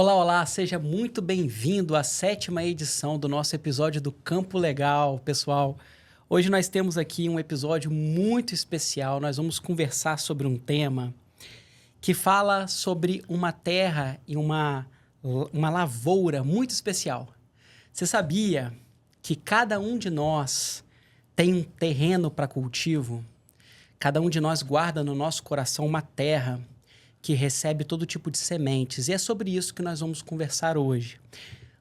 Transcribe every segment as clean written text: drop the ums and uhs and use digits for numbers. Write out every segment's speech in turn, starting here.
Olá, olá, seja muito bem-vindo à 7ª edição do nosso episódio do Campo Legal, pessoal. Hoje nós temos aqui um episódio muito especial. Nós vamos conversar sobre um tema que fala sobre uma terra e uma lavoura muito especial. Você sabia que cada um de nós tem um terreno para cultivo? Cada um de nós guarda no nosso coração uma terra que recebe todo tipo de sementes. E é sobre isso que nós vamos conversar hoje.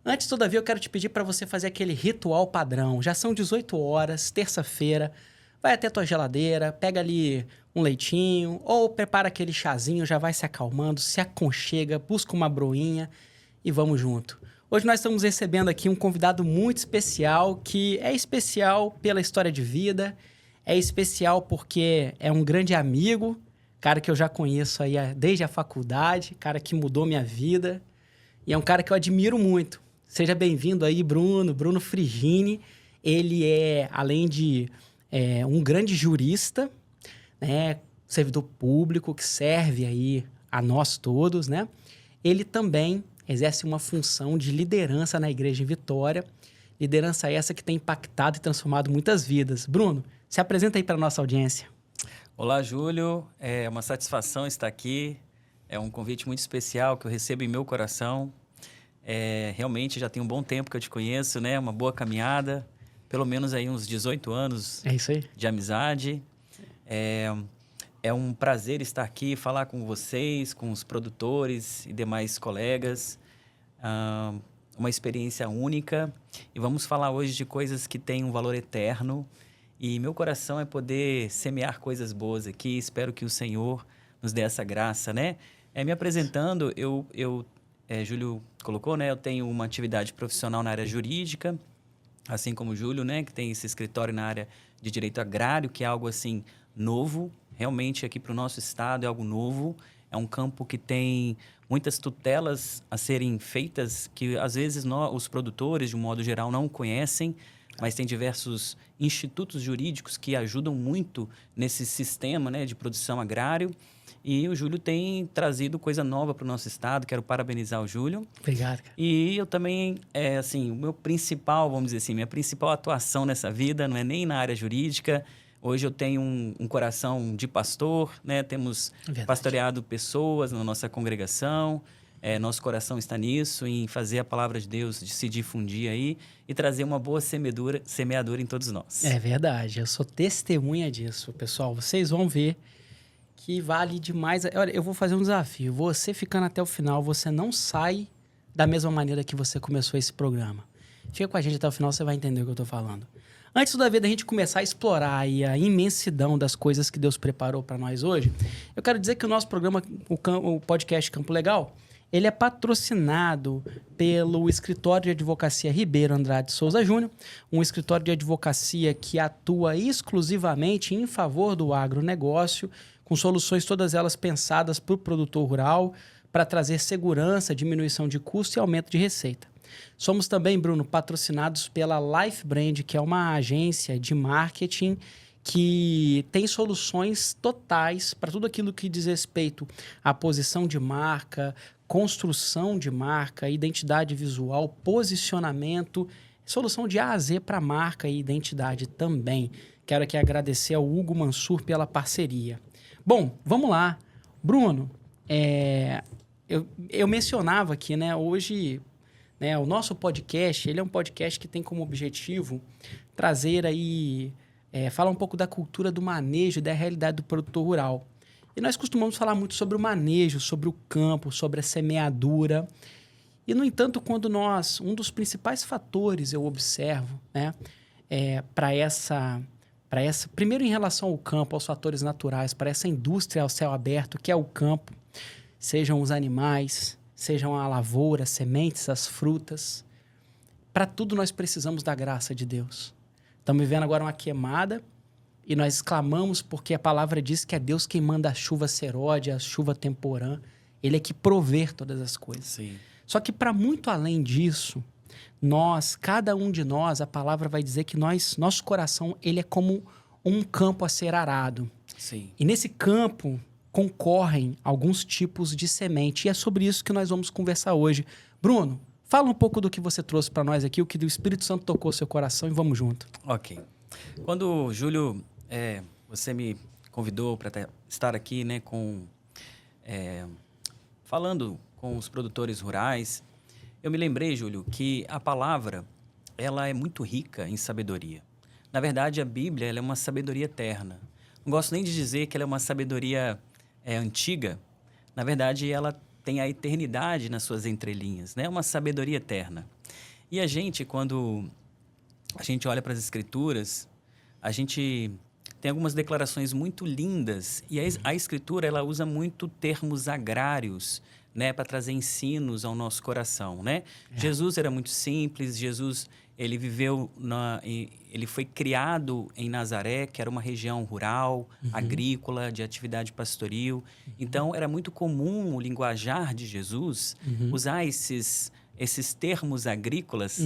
Antes, todavia, eu quero te pedir para você fazer aquele ritual padrão. Já são 18 horas, terça-feira. Vai até a tua geladeira, pega ali um leitinho ou prepara aquele chazinho, já vai se acalmando, se aconchega, busca uma broinha e vamos junto. Hoje nós estamos recebendo aqui um convidado muito especial, que é especial pela história de vida, é especial porque é um grande amigo, cara que eu já conheço aí desde a faculdade, cara que mudou minha vida e é um cara que eu admiro muito. Seja bem-vindo aí, Bruno Frigini. Ele é, além de um grande jurista, né, servidor público que serve aí a nós todos, né? Ele também exerce uma função de liderança na Igreja em Vitória, liderança essa que tem impactado e transformado muitas vidas. Bruno, se apresenta aí para a nossa audiência. Olá, Júlio. É uma satisfação estar aqui. É um convite muito especial que eu recebo em meu coração. Realmente já tem um bom tempo que eu te conheço, né? Uma boa caminhada, pelo menos aí uns 18 anos de amizade. É um prazer estar aqui, falar com vocês, com os produtores e demais colegas. Uma experiência única. E vamos falar hoje de coisas que têm um valor eterno. E meu coração é poder semear coisas boas aqui. Espero que o Senhor nos dê essa graça, né? Me apresentando, Júlio colocou, né? Eu tenho uma atividade profissional na área jurídica, assim como o Júlio, né? Que tem esse escritório na área de direito agrário, que é algo assim novo. Realmente aqui para o nosso estado é algo novo. É um campo que tem muitas tutelas a serem feitas, que às vezes os produtores, de um modo geral, não conhecem, mas tem diversos institutos jurídicos que ajudam muito nesse sistema, né, de produção agrário. E o Júlio tem trazido coisa nova para o nosso estado. Quero parabenizar o Júlio. Obrigado, cara. E eu também, o meu principal, vamos dizer assim, minha principal atuação nessa vida não é nem na área jurídica. Hoje eu tenho um coração de pastor, né? Temos pastoreado pessoas na nossa congregação. Nosso coração está nisso, em fazer a palavra de Deus de se difundir aí e trazer uma boa semeadura em todos nós. É verdade, eu sou testemunha disso, pessoal. Vocês vão ver que vale demais. Olha, eu vou fazer um desafio. Você ficando até o final, você não sai da mesma maneira que você começou esse programa. Fica com a gente até o final, você vai entender o que eu estou falando. Antes da gente começar a explorar aí a imensidão das coisas que Deus preparou para nós hoje, eu quero dizer que o nosso programa, o podcast Campo Legal, ele é patrocinado pelo Escritório de Advocacia Ribeiro Andrade Souza Júnior, um escritório de advocacia que atua exclusivamente em favor do agronegócio, com soluções todas elas pensadas para o produtor rural, para trazer segurança, diminuição de custo e aumento de receita. Somos também, Bruno, patrocinados pela Life Brand, que é uma agência de marketing que tem soluções totais para tudo aquilo que diz respeito à posição de marca, construção de marca, identidade visual, posicionamento, solução de A a Z para marca e identidade também. Quero aqui agradecer ao Hugo Mansur pela parceria. Bom, vamos lá. Bruno, eu mencionava aqui, né, hoje, né, o nosso podcast, ele é um podcast que tem como objetivo trazer aí, falar um pouco da cultura do manejo, da realidade do produtor rural. E nós costumamos falar muito sobre o manejo, sobre o campo, sobre a semeadura. E, no entanto, quando um dos principais fatores eu observo, né, primeiro em relação ao campo, aos fatores naturais, para essa indústria ao céu aberto, que é o campo, sejam os animais, sejam a lavoura, as sementes, as frutas, para tudo nós precisamos da graça de Deus. Estamos vivendo agora uma queimada, e nós clamamos porque a palavra diz que é Deus quem manda a chuva seródia, a chuva temporã. Ele é que provê todas as coisas. Sim. Só que para muito além disso, cada um de nós, a palavra vai dizer que nosso coração, ele é como um campo a ser arado. Sim. E nesse campo, concorrem alguns tipos de semente. E é sobre isso que nós vamos conversar hoje. Bruno, fala um pouco do que você trouxe para nós aqui, o que o Espírito Santo tocou seu coração e vamos junto. Ok. Quando, Júlio, você me convidou para estar aqui, né, falando com os produtores rurais, eu me lembrei, Júlio, que a palavra ela é muito rica em sabedoria. Na verdade, a Bíblia ela é uma sabedoria eterna. Não gosto nem de dizer que ela é uma sabedoria antiga. Na verdade, ela tem a eternidade nas suas entrelinhas, né? Uma sabedoria eterna. E a gente, quando a gente olha para as Escrituras, a gente tem algumas declarações muito lindas. E a Escritura ela usa muito termos agrários, né, para trazer ensinos ao nosso coração, né? Jesus era muito simples. Jesus ele viveu ele foi criado em Nazaré, que era uma região rural, agrícola, de atividade pastoril. Então era muito comum o linguajar de Jesus usar esses termos agrícolas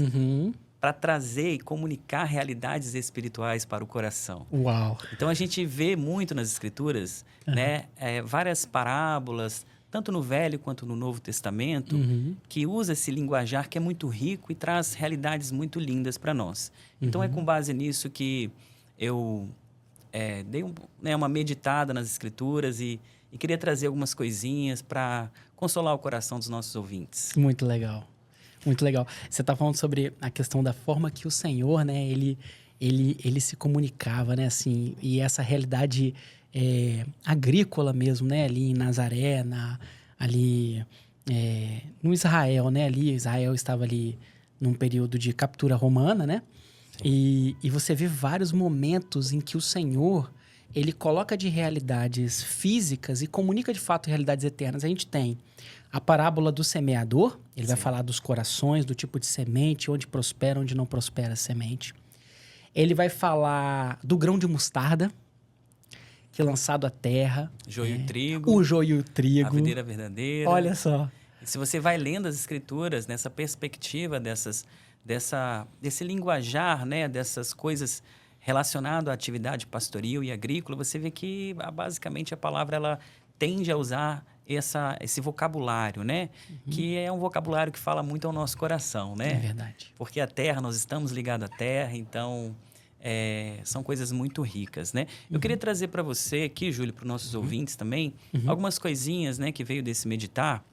para trazer e comunicar realidades espirituais para o coração. Uau! Então a gente vê muito nas Escrituras, né, várias parábolas, tanto no Velho quanto no Novo Testamento, que usa esse linguajar que é muito rico e traz realidades muito lindas para nós. Então, é com base nisso que eu dei uma meditada nas Escrituras e queria trazer algumas coisinhas para consolar o coração dos nossos ouvintes. Muito legal. Muito legal. Você está falando sobre a questão da forma que o Senhor, né, ele se comunicava, né, assim, e essa realidade agrícola mesmo, né? Ali em Nazaré, no Israel, né? Ali, Israel estava ali num período de captura romana, né? E você vê vários momentos em que o Senhor, ele coloca de realidades físicas e comunica de fato realidades eternas. A gente tem a parábola do semeador, ele vai falar dos corações, do tipo de semente, onde prospera, onde não prospera a semente. Ele vai falar do grão de mostarda, que é lançado à terra. Joio e trigo. O joio e o trigo. A videira verdadeira. Olha só. E se você vai lendo as Escrituras nessa perspectiva desse linguajar, né, dessas coisas relacionadas à atividade pastoril e agrícola, você vê que basicamente a palavra ela tende a usar esse vocabulário, né? Que é um vocabulário que fala muito ao nosso coração, né? É verdade. Porque a terra, nós estamos ligados à terra, então são coisas muito ricas, né? Eu queria trazer para você aqui, Júlio, para os nossos ouvintes também, algumas coisinhas, né, que veio desse meditar,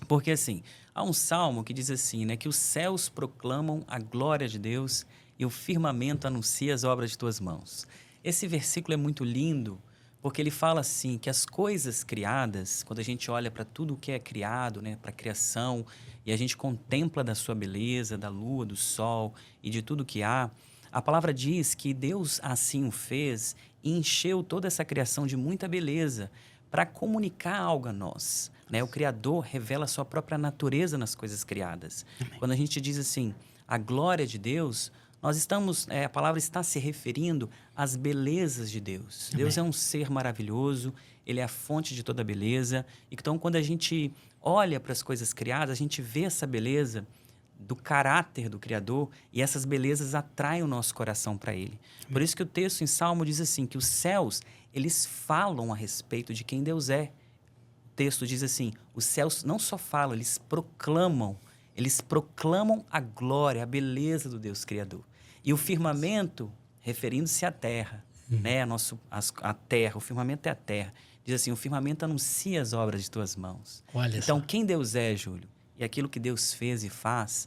porque assim, há um salmo que diz assim, né, que os céus proclamam a glória de Deus e o firmamento anuncia as obras de tuas mãos. Esse versículo é muito lindo, porque ele fala assim, que as coisas criadas, quando a gente olha para tudo o que é criado, né, para a criação, e a gente contempla da sua beleza, da lua, do sol e de tudo que há, a palavra diz que Deus assim o fez e encheu toda essa criação de muita beleza para comunicar algo a nós, né? O Criador revela a sua própria natureza nas coisas criadas. Amém. Quando a gente diz assim, a glória de Deus, nós estamos, a palavra está se referindo às belezas de Deus. Amém. Deus é um ser maravilhoso, ele é a fonte de toda beleza. Então, quando a gente olha para as coisas criadas, a gente vê essa beleza do caráter do Criador e essas belezas atraem o nosso coração para Ele. Por isso que o texto em Salmo diz assim, que os céus, eles falam a respeito de quem Deus é. O texto diz assim, os céus não só falam, eles proclamam a glória, a beleza do Deus Criador. E o firmamento, referindo-se à terra, né? A terra, o firmamento é a terra. Diz assim, o firmamento anuncia as obras de tuas mãos. Olha então, só. Quem Deus é, Júlio? E aquilo que Deus fez e faz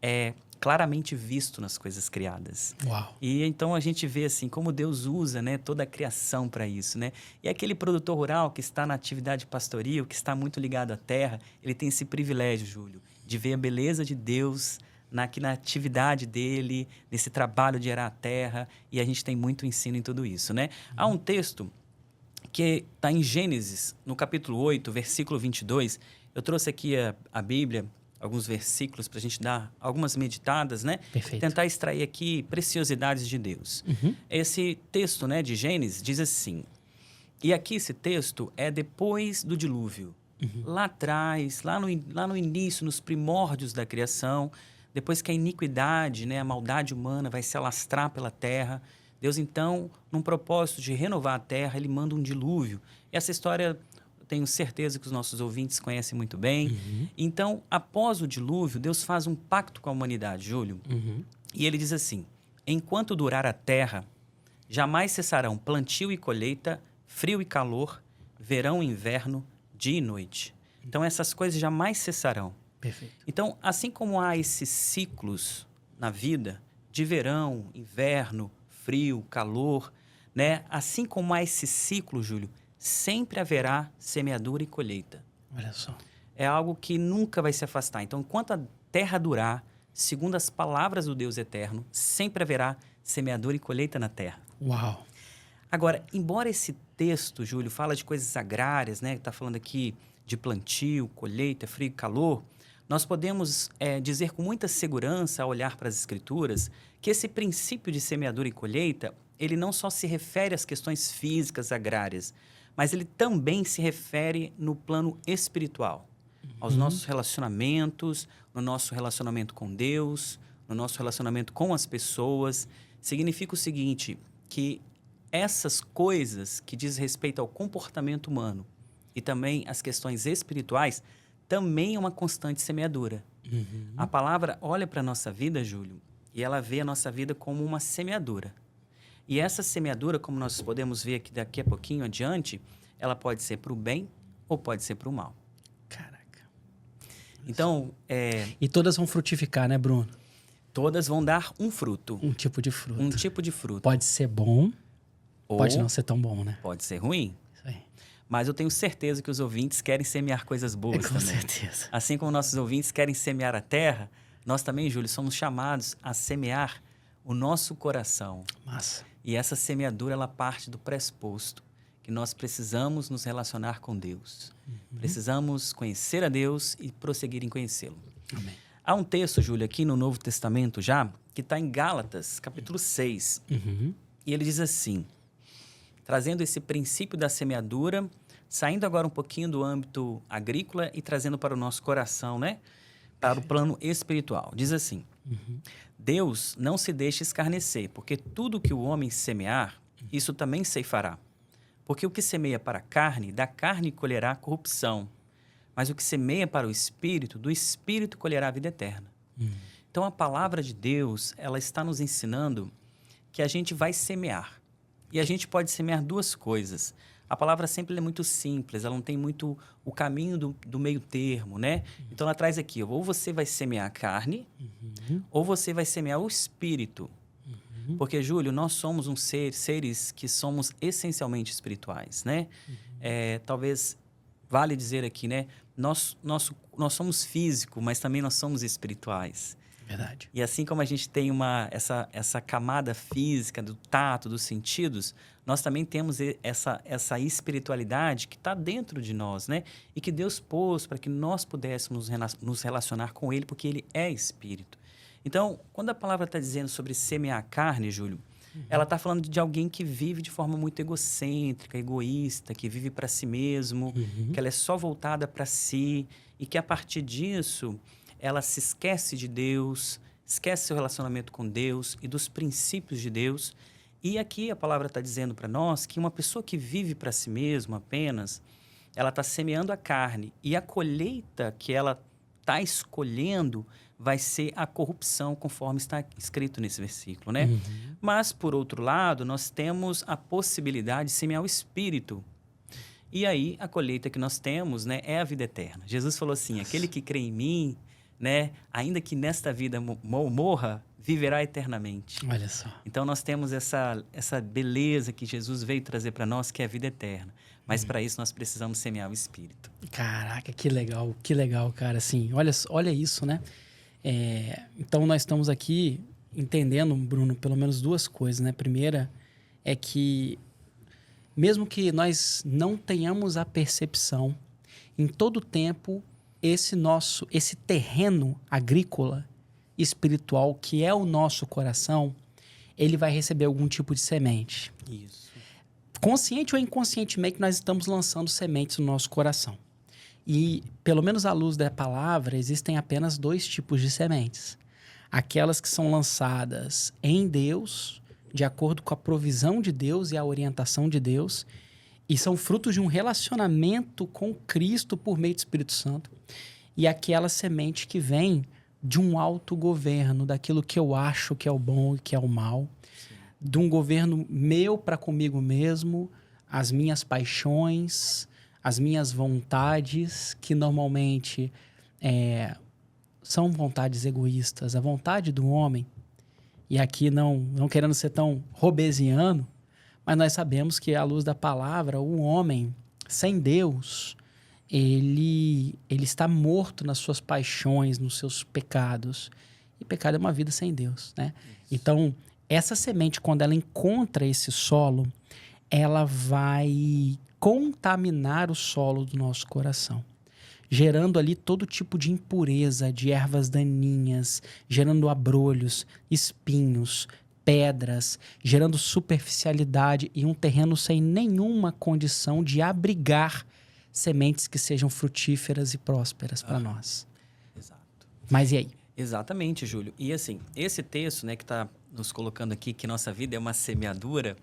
é claramente visto nas coisas criadas. Uau. E então a gente vê assim como Deus usa, né, toda a criação para isso, né? E aquele produtor rural que está na atividade pastoril, que está muito ligado à terra, ele tem esse privilégio, Júlio, de ver a beleza de Deus na atividade dele, nesse trabalho de arar a terra, e a gente tem muito ensino em tudo isso, né? Há um texto que está em Gênesis, no capítulo 8, versículo 22. Eu trouxe aqui a Bíblia, alguns versículos para a gente dar algumas meditadas, né? Perfeito. Tentar extrair aqui preciosidades de Deus. Esse texto, né, de Gênesis diz assim, e aqui esse texto é depois do dilúvio. Lá atrás, lá no início, nos primórdios da criação, depois que a iniquidade, né, a maldade humana vai se alastrar pela terra, Deus, então, num propósito de renovar a terra, ele manda um dilúvio. E essa história, eu tenho certeza que os nossos ouvintes conhecem muito bem. Uhum. Então, após o dilúvio, Deus faz um pacto com a humanidade, Júlio. Uhum. E ele diz assim: enquanto durar a terra, jamais cessarão plantio e colheita, frio e calor, verão e inverno, dia e noite. Então, essas coisas jamais cessarão. Perfeito. Então, assim como há esses ciclos na vida, de verão, inverno, frio, calor, né? Assim como há esse ciclo, Júlio, sempre haverá semeadura e colheita. Olha só. É algo que nunca vai se afastar. Então, enquanto a terra durar, segundo as palavras do Deus eterno, sempre haverá semeadura e colheita na terra. Uau. Agora, embora esse texto, Júlio, fala de coisas agrárias, né? Está falando aqui de plantio, colheita, frio e calor, nós podemos dizer com muita segurança, ao olhar para as Escrituras, que esse princípio de semeadura e colheita, ele não só se refere às questões físicas agrárias, mas ele também se refere no plano espiritual, aos nossos relacionamentos, no nosso relacionamento com Deus, no nosso relacionamento com as pessoas. Significa o seguinte, que essas coisas que diz respeito ao comportamento humano e também as questões espirituais, também é uma constante semeadura. Uhum. A palavra olha para a nossa vida, Júlio, e ela vê a nossa vida como uma semeadura. E essa semeadura, como nós podemos ver aqui daqui a pouquinho adiante, ela pode ser para o bem ou pode ser para o mal. Caraca. Então, E todas vão frutificar, né, Bruno? todas vão dar um fruto, Um tipo de fruto. um tipo de fruto. Pode ser bom, Ou pode não ser tão bom, né? pode ser ruim. Isso aí. Mas eu tenho certeza que os ouvintes querem semear coisas boas Com também. certeza. Assim como nossos ouvintes querem semear a terra, nós também, Júlio, somos chamados a semear o nosso coração. Massa. E essa semeadura, ela parte do pressuposto que nós precisamos nos relacionar com Deus. Precisamos conhecer a Deus e prosseguir em conhecê-lo. Amém. Há um texto, Júlio, aqui no Novo Testamento já, que está em Gálatas, capítulo 6. Uhum. E ele diz assim, trazendo esse princípio da semeadura, saindo agora um pouquinho do âmbito agrícola e trazendo para o nosso coração, né? Para o plano espiritual. Diz assim, Deus não se deixa escarnecer, porque tudo que o homem semear, isso também ceifará. Porque o que semeia para a carne, da carne colherá corrupção. Mas o que semeia para o Espírito, do Espírito colherá a vida eterna. Então, a palavra de Deus, ela está nos ensinando que a gente vai semear. E a gente pode semear duas coisas. A palavra sempre é muito simples, ela não tem muito o caminho do meio termo, né? Então, ela traz aqui, ou você vai semear a carne, ou você vai semear o Espírito. Porque, Júlio, nós somos seres que somos essencialmente espirituais, né? Talvez vale dizer aqui, né? Nós somos físicos, mas também nós somos espirituais. Verdade. E assim como a gente tem essa camada física do tato, dos sentidos, nós também temos essa espiritualidade que está dentro de nós, né? E que Deus pôs para que nós pudéssemos nos relacionar com Ele, porque Ele é Espírito. Então, quando a palavra está dizendo sobre semear a carne, Júlio, ela está falando de alguém que vive de forma muito egocêntrica, egoísta, que vive para si mesmo, que ela é só voltada para si e que a partir disso ela se esquece de Deus, esquece seu relacionamento com Deus e dos princípios de Deus. E aqui a palavra está dizendo para nós que uma pessoa que vive para si mesma apenas, ela está semeando a carne e a colheita que ela está escolhendo vai ser a corrupção, conforme está escrito nesse versículo, né? Mas, por outro lado, nós temos a possibilidade de semear o Espírito. E aí, a colheita que nós temos, né, é a vida eterna. Jesus falou assim, aquele que crê em mim, né, ainda que nesta vida morra, viverá eternamente. Olha só. Então, nós temos essa beleza que Jesus veio trazer para nós, que é a vida eterna. Mas, para isso, nós precisamos semear o Espírito. Caraca, que legal, cara. Assim, olha isso, né? Então, nós estamos aqui entendendo, Bruno, pelo menos duas coisas, né? Primeira é que, mesmo que nós não tenhamos a percepção, em todo tempo, esse terreno agrícola, espiritual, que é o nosso coração, ele vai receber algum tipo de semente. Isso. Consciente ou inconscientemente, nós estamos lançando sementes no nosso coração. E, pelo menos à luz da palavra, existem apenas dois tipos de sementes. Aquelas que são lançadas em Deus, de acordo com a provisão de Deus e a orientação de Deus, e são frutos de um relacionamento com Cristo por meio do Espírito Santo. E aquela semente que vem de um autogoverno, daquilo que eu acho que é o bom e que é o mal, de um governo meu para comigo mesmo, as minhas paixões, as minhas vontades, que normalmente são vontades egoístas. A vontade do homem, e aqui não querendo ser tão robesiano, mas nós sabemos que, à luz da palavra, o homem sem Deus, ele está morto nas suas paixões, nos seus pecados. E pecado é uma vida sem Deus, né? Então, essa semente, quando ela encontra esse solo, ela vai contaminar o solo do nosso coração, gerando ali todo tipo de impureza, de ervas daninhas, gerando abrolhos, espinhos, pedras, gerando superficialidade e um terreno sem nenhuma condição de abrigar sementes que sejam frutíferas e prósperas para nós. Exato. Mas e aí? Exatamente, Júlio. E assim, esse texto, né, que está nos colocando aqui que nossa vida é uma semeadura,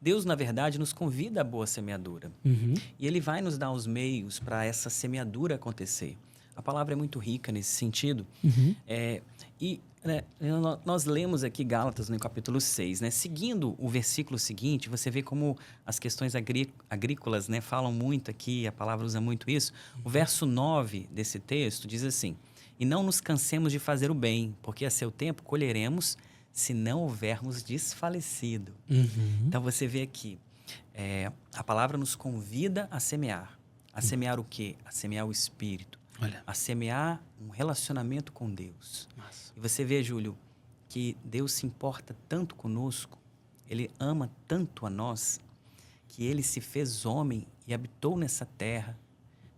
Deus, na verdade, nos convida à boa semeadura. Uhum. E Ele vai nos dar os meios para essa semeadura acontecer. A palavra é muito rica nesse sentido. Uhum. Nós lemos aqui Gálatas no capítulo 6, né? Seguindo o versículo seguinte, você vê como as questões agrícolas, né, falam muito aqui, a palavra usa muito isso. O verso 9 desse texto diz assim: "E não nos cansemos de fazer o bem, porque a seu tempo colheremos, se não houvermos desfalecido." Uhum. Então você vê aqui, a palavra nos convida a semear. A semear o quê? A semear o Espírito. Olha. A semear um relacionamento com Deus. Nossa. E você vê, Júlio, que Deus se importa tanto conosco, Ele ama tanto a nós, que Ele se fez homem e habitou nessa terra,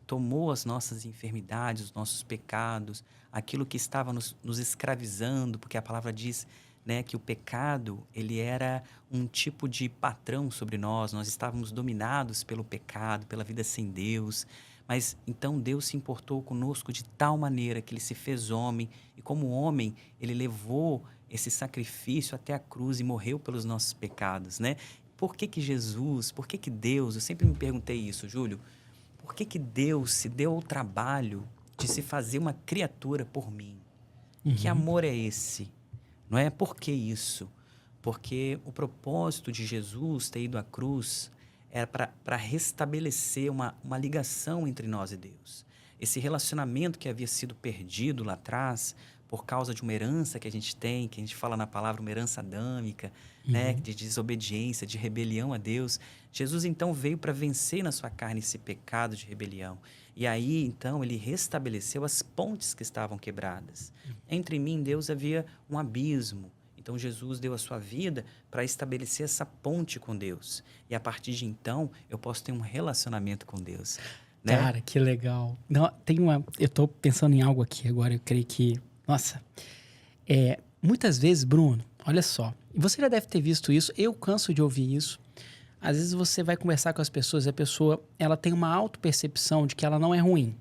tomou as nossas enfermidades, os nossos pecados, aquilo que estava nos escravizando, porque a palavra diz, né, que o pecado, ele era um tipo de patrão sobre nós estávamos dominados pelo pecado, pela vida sem Deus. Mas então Deus se importou conosco de tal maneira que Ele se fez homem, e como homem, Ele levou esse sacrifício até a cruz e morreu pelos nossos pecados, né? Por que Jesus, por que Deus, eu sempre me perguntei isso, Júlio, por que Deus se deu ao trabalho de se fazer uma criatura por mim? Uhum. Que amor é esse? Não é? Por que isso? Porque o propósito de Jesus ter ido à cruz era para restabelecer uma ligação entre nós e Deus. Esse relacionamento que havia sido perdido lá atrás, por causa de uma herança que a gente tem, que a gente fala na palavra uma herança adâmica, né, de desobediência, de rebelião a Deus. Jesus, então, veio para vencer na sua carne esse pecado de rebelião. E aí, então, Ele restabeleceu as pontes que estavam quebradas. Entre mim e Deus havia um abismo. Então, Jesus deu a sua vida para estabelecer essa ponte com Deus. E a partir de então, eu posso ter um relacionamento com Deus. Né? Cara, que legal. Não, eu tô pensando em algo aqui agora, eu creio que... Nossa. Muitas vezes, Bruno, olha só, você já deve ter visto isso, eu canso de ouvir isso. Às vezes você vai conversar com as pessoas e a pessoa, ela tem uma autopercepção de que ela não é ruim.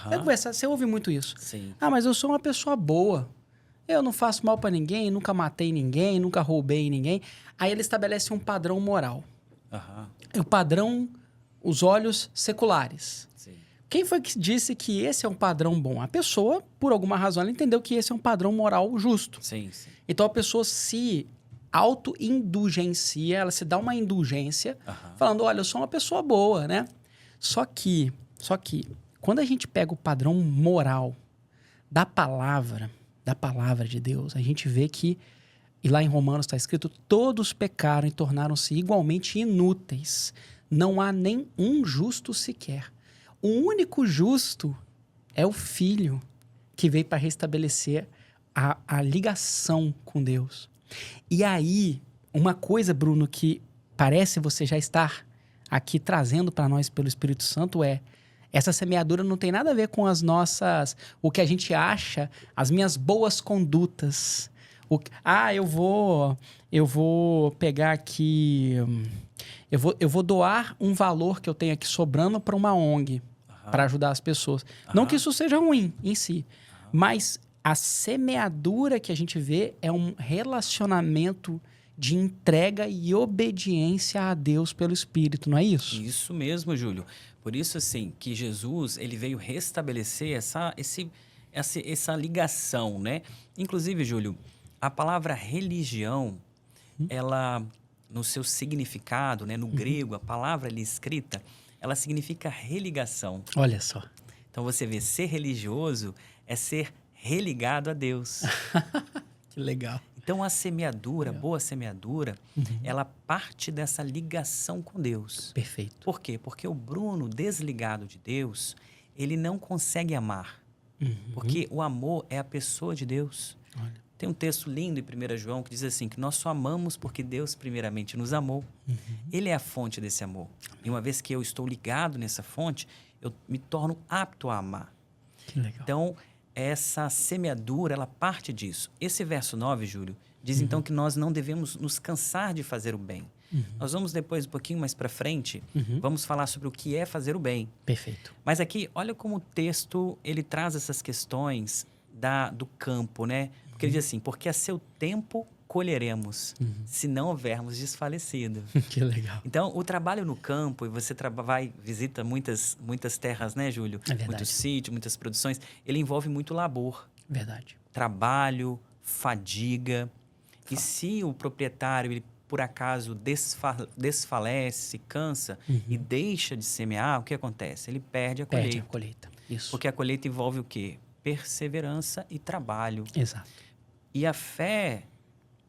Vai conversar, você ouve muito isso. Sim. Ah, mas eu sou uma pessoa boa. Eu não faço mal pra ninguém, nunca matei ninguém, nunca roubei ninguém. Aí ele estabelece um padrão moral. E o padrão, os olhos seculares. Sim. Quem foi que disse que esse é um padrão bom? A pessoa, por alguma razão, ela entendeu que esse é um padrão moral justo. Sim, sim. Então a pessoa se auto-indulgencia, ela se dá uma indulgência, falando, olha, eu sou uma pessoa boa, né? Só que, quando a gente pega o padrão moral da palavra de Deus, a gente vê que, e lá em Romanos está escrito, todos pecaram e tornaram-se igualmente inúteis. Não há nem um justo sequer. O único justo é o Filho, que veio para restabelecer a ligação com Deus. E aí, uma coisa, Bruno, que parece você já estar aqui trazendo para nós pelo Espírito Santo essa semeadura não tem nada a ver com o que a gente acha, as minhas boas condutas. Eu vou pegar aqui, eu vou doar um valor que eu tenho aqui sobrando para uma ONG, para ajudar as pessoas. Não que isso seja ruim em si, mas a semeadura que a gente vê é um relacionamento de entrega e obediência a Deus pelo Espírito, não é isso? Isso mesmo, Júlio. Por isso, assim, que Jesus ele veio restabelecer essa ligação, né? Inclusive, Júlio, a palavra religião, ela, no seu significado, né, no grego, a palavra ali escrita, ela significa religação. Olha só. Então, você vê, ser religioso é ser religado a Deus. Que legal. Então, a semeadura, boa semeadura, ela parte dessa ligação com Deus. Perfeito. Por quê? Porque o Bruno, desligado de Deus, ele não consegue amar. Porque o amor é a pessoa de Deus. Olha. Tem um texto lindo em 1 João que diz assim, que nós só amamos porque Deus primeiramente nos amou. Ele é a fonte desse amor. E uma vez que eu estou ligado nessa fonte, eu me torno apto a amar. Que legal. Então, essa semeadura, ela parte disso. Esse verso 9, Júlio, diz então que nós não devemos nos cansar de fazer o bem. Nós vamos depois, um pouquinho mais para frente, vamos falar sobre o que é fazer o bem. Perfeito. Mas aqui, olha como o texto, ele traz essas questões do campo, né? Porque ele diz assim, porque a seu tempo colheremos, se não houvermos desfalecido. Que legal. Então, o trabalho no campo, e você visita muitas terras, né, Júlio? É verdade. Muitos sítios, muitas produções, ele envolve muito labor, Verdade. trabalho, fadiga. E se o proprietário, ele por acaso desfalece, cansa e deixa de semear, o que acontece? Ele perde a colheita. Perde a colheita. Isso. Porque a colheita envolve o quê? Perseverança e trabalho. Exato. E a fé,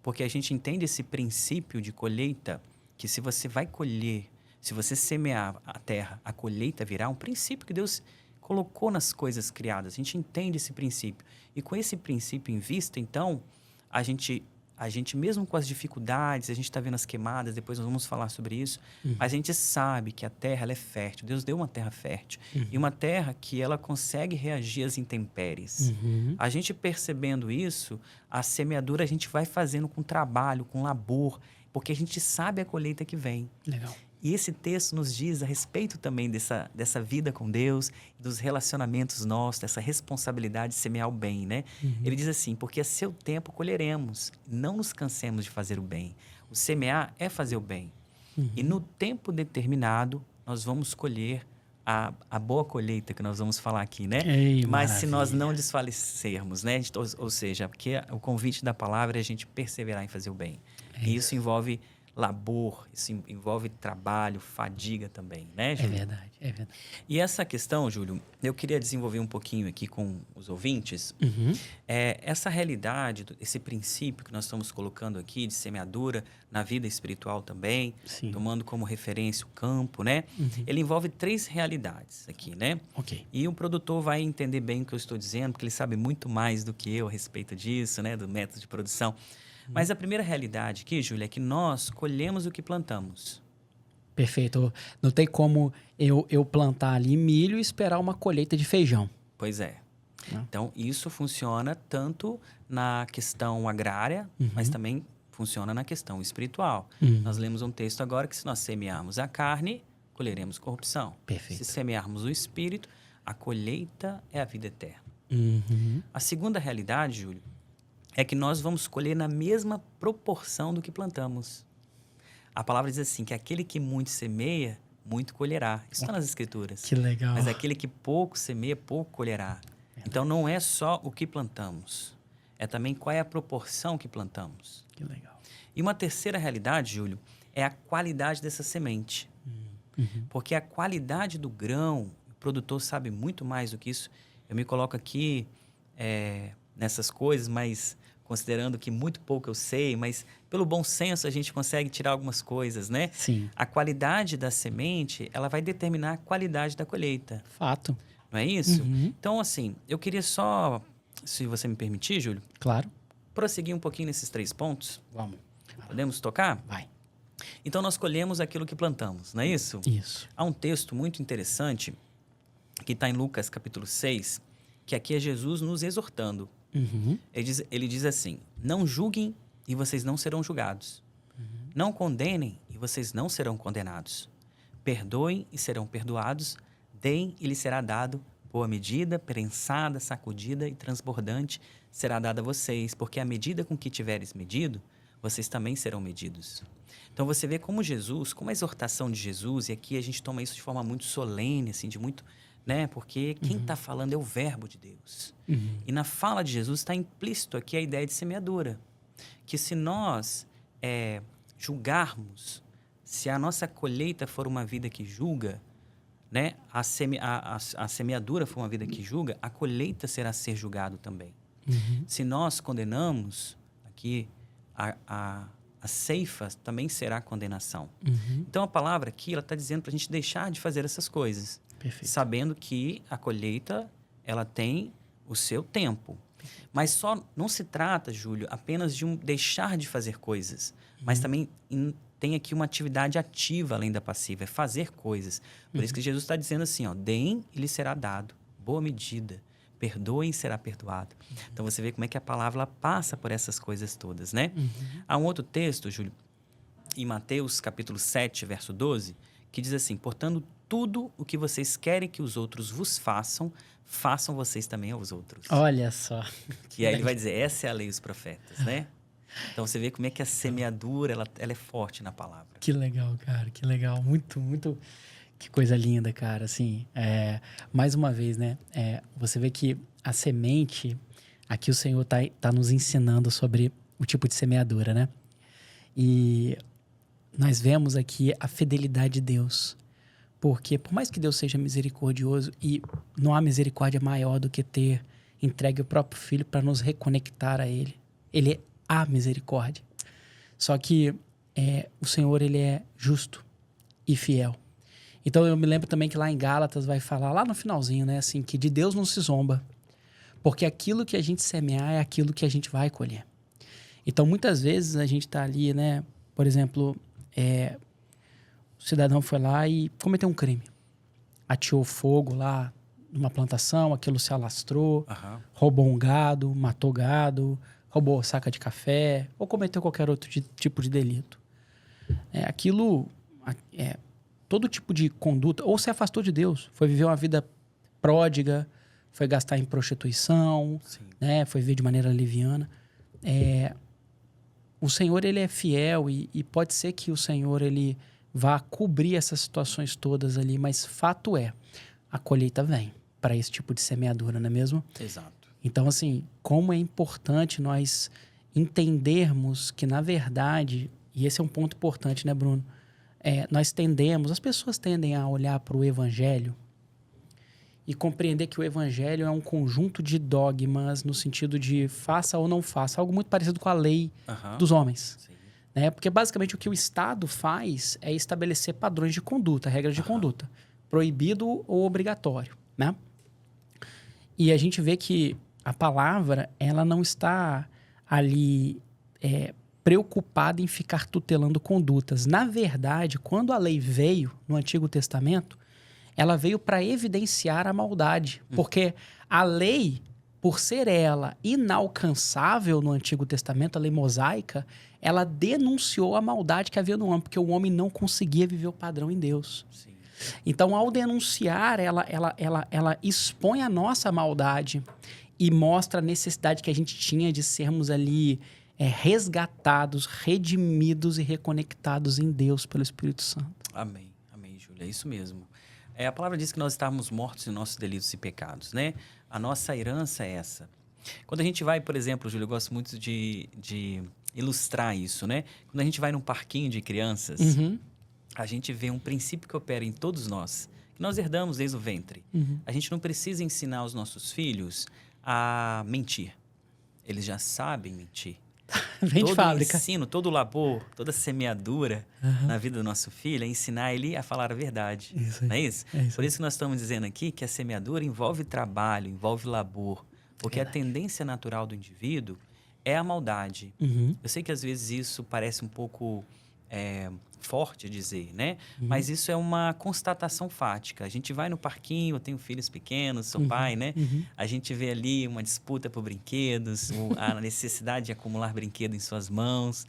porque a gente entende esse princípio de colheita, que se você vai colher, se você semear a terra, a colheita virá, um princípio que Deus colocou nas coisas criadas. A gente entende esse princípio. E com esse princípio em vista, então, a gente mesmo com as dificuldades, a gente está vendo as queimadas, depois nós vamos falar sobre isso, mas a gente sabe que a terra ela é fértil. Deus deu uma terra fértil. E uma terra que ela consegue reagir às intempéries. A gente percebendo isso, a semeadura a gente vai fazendo com trabalho, com labor, porque a gente sabe a colheita que vem. Legal. E esse texto nos diz a respeito também dessa vida com Deus, dos relacionamentos nossos, dessa responsabilidade de semear o bem, né? Ele diz assim, porque a seu tempo colheremos, não nos cansemos de fazer o bem. O semear é fazer o bem. E no tempo determinado, nós vamos colher a boa colheita que nós vamos falar aqui, né? Ei, mas se nós maravilha. não desfalecermos, né? Ou seja, porque o convite da palavra é a gente perseverar em fazer o bem. E isso envolve labor, isso envolve trabalho, fadiga também, né, Júlio? É verdade, é verdade. E essa questão, Júlio, eu queria desenvolver um pouquinho aqui com os ouvintes. Essa realidade, esse princípio que nós estamos colocando aqui de semeadura na vida espiritual também, Sim. tomando como referência o campo, né? Ele envolve 3 realidades aqui, né? Ok. E o produtor vai entender bem o que eu estou dizendo, porque ele sabe muito mais do que eu a respeito disso, né? Do método de produção. Mas a primeira realidade aqui, Júlia, é que nós colhemos o que plantamos. Perfeito. Não tem como eu plantar ali milho e esperar uma colheita de feijão. Pois é. Não. Então, isso funciona tanto na questão agrária, mas também funciona na questão espiritual. Nós lemos um texto agora que se nós semearmos a carne, colheremos corrupção. Perfeito. Se semearmos o espírito, a colheita é a vida eterna. A segunda realidade, Júlio, é que nós vamos colher na mesma proporção do que plantamos. A palavra diz assim, que aquele que muito semeia, muito colherá. Isso está nas Escrituras. Que legal. Mas aquele que pouco semeia, pouco colherá. Então, não é só o que plantamos, é também qual é a proporção que plantamos. Que legal. E uma terceira realidade, Júlio, é a qualidade dessa semente. Porque a qualidade do grão, o produtor sabe muito mais do que isso. Eu me coloco aqui nessas coisas, mas considerando que muito pouco eu sei, mas pelo bom senso a gente consegue tirar algumas coisas, né? Sim. A qualidade da semente, ela vai determinar a qualidade da colheita. Fato. Não é isso? Então, assim, eu queria só, se você me permitir, Júlio, Claro. prosseguir um pouquinho nesses 3 pontos. Vamos. Podemos tocar? Vai. Então, nós colhemos aquilo que plantamos, não é isso? Isso. Há um texto muito interessante que está em Lucas capítulo 6, que aqui é Jesus nos exortando. Ele diz assim, não julguem e vocês não serão julgados. Não condenem e vocês não serão condenados. Perdoem e serão perdoados. Deem e lhes será dado. Boa medida, prensada, sacudida e transbordante será dada a vocês. Porque a medida com que tiveres medido, vocês também serão medidos. Então você vê como Jesus, como a exortação de Jesus, e aqui a gente toma isso de forma muito solene, assim, de muito, né? Porque quem está falando é o verbo de Deus. E na fala de Jesus está implícito aqui a ideia de semeadura. Que se nós julgarmos, se a nossa colheita for uma vida que julga, né? A semeadura for uma vida que julga, a colheita será ser julgado também. Se nós condenamos, aqui a ceifa também será condenação. Então a palavra aqui ela está dizendo para a gente deixar de fazer essas coisas. Perfeito. Sabendo que a colheita ela tem o seu tempo. Mas só não se trata, Júlio, apenas de deixar de fazer coisas, mas também tem aqui uma atividade ativa além da passiva, é fazer coisas. Por isso que Jesus está dizendo assim, ó, deem e lhe será dado, boa medida, perdoem e será perdoado. Então você vê como é que a palavra ela passa por essas coisas todas, né? Há um outro texto, Júlio, em Mateus capítulo 7, verso 12, que diz assim, portanto, tudo o que vocês querem que os outros vos façam, façam vocês também aos outros. Olha só. E aí ele vai dizer, essa é a lei dos profetas, né? Então você vê como é que a semeadura, ela é forte na palavra. Que legal, cara, que legal. Muito, muito... Que coisa linda, cara. Assim, mais uma vez, né? Você vê que a semente... Aqui o Senhor tá nos ensinando sobre o tipo de semeadura, né? E nós vemos aqui a fidelidade de Deus. Porque por mais que Deus seja misericordioso, e não há misericórdia maior do que ter entregue o próprio Filho para nos reconectar a Ele. Ele é a misericórdia. Só que o Senhor, Ele é justo e fiel. Então eu me lembro também que lá em Gálatas vai falar, lá no finalzinho, né? Assim, que de Deus não se zomba. Porque aquilo que a gente semear é aquilo que a gente vai colher. Então muitas vezes a gente tá ali, né? Por exemplo, o cidadão foi lá e cometeu um crime. Ateou fogo lá numa plantação, aquilo se alastrou, roubou um gado, matou gado, roubou saca de café, ou cometeu qualquer outro tipo de delito. Todo tipo de conduta, ou se afastou de Deus, foi viver uma vida pródiga, foi gastar em prostituição, né, foi viver de maneira leviana. O Senhor, Ele é fiel e pode ser que o Senhor, Ele vá cobrir essas situações todas ali, mas fato é, a colheita vem para esse tipo de semeadura, não é mesmo? Exato. Então, assim, como é importante nós entendermos que, na verdade, e esse é um ponto importante, né, Bruno? As pessoas tendem a olhar para o Evangelho e compreender que o Evangelho é um conjunto de dogmas no sentido de faça ou não faça, algo muito parecido com a lei dos homens. Sim. Né? Porque basicamente o que o Estado faz é estabelecer padrões de conduta, regras de conduta, proibido ou obrigatório, né? E a gente vê que a palavra, ela não está ali preocupada em ficar tutelando condutas. Na verdade, quando a lei veio no Antigo Testamento, ela veio para evidenciar a maldade, porque a lei, por ser ela inalcançável no Antigo Testamento, a lei mosaica, ela denunciou a maldade que havia no homem, porque o homem não conseguia viver o padrão em Deus. Sim. Então, ao denunciar, ela expõe a nossa maldade e mostra a necessidade que a gente tinha de sermos ali resgatados, redimidos e reconectados em Deus pelo Espírito Santo. Amém, Júlia, é isso mesmo. A palavra diz que nós estávamos mortos em nossos delitos e pecados, né? A nossa herança é essa. Quando a gente vai, por exemplo, Júlio, eu gosto muito de ilustrar isso, né? Quando a gente vai num parquinho de crianças, a gente vê um princípio que opera em todos nós, que nós herdamos desde o ventre. A gente não precisa ensinar os nossos filhos a mentir. Eles já sabem mentir. Vem de fábrica. Todo ensino, todo labor, toda semeadura na vida do nosso filho é ensinar ele a falar a verdade. Isso. Não é isso? É isso. Por isso que nós estamos dizendo aqui que a semeadura envolve trabalho, envolve labor. Porque a tendência natural do indivíduo é a maldade. Eu sei que às vezes isso parece um pouco forte dizer, né? Mas isso é uma constatação fática. A gente vai no parquinho, eu tenho filhos pequenos, sou pai, né? A gente vê ali uma disputa por brinquedos, a necessidade de acumular brinquedo em suas mãos.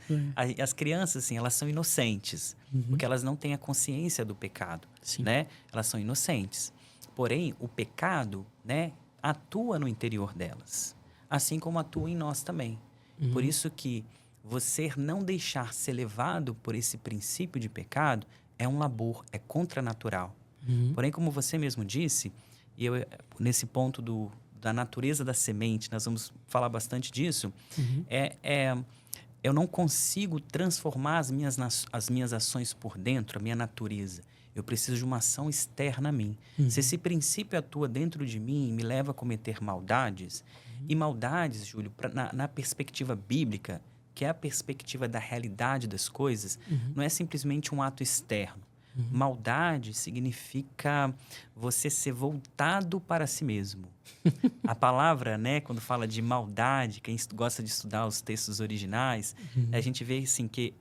As crianças, assim, elas são inocentes, porque elas não têm a consciência do pecado, né? Elas são inocentes. Porém, o pecado, né, atua no interior delas, assim como atua em nós também. Por isso que você não deixar ser levado por esse princípio de pecado é um labor, é contranatural. Porém, como você mesmo disse, e eu, nesse ponto da natureza da semente, nós vamos falar bastante disso, eu não consigo transformar as minhas ações por dentro, a minha natureza. Eu preciso de uma ação externa a mim. Se esse princípio atua dentro de mim e me leva a cometer maldades, e maldades, Júlio, na perspectiva bíblica, que é a perspectiva da realidade das coisas, não é simplesmente um ato externo. Maldade significa você ser voltado para si mesmo. A palavra, né, quando fala de maldade, quem gosta de estudar os textos originais, a gente vê assim, que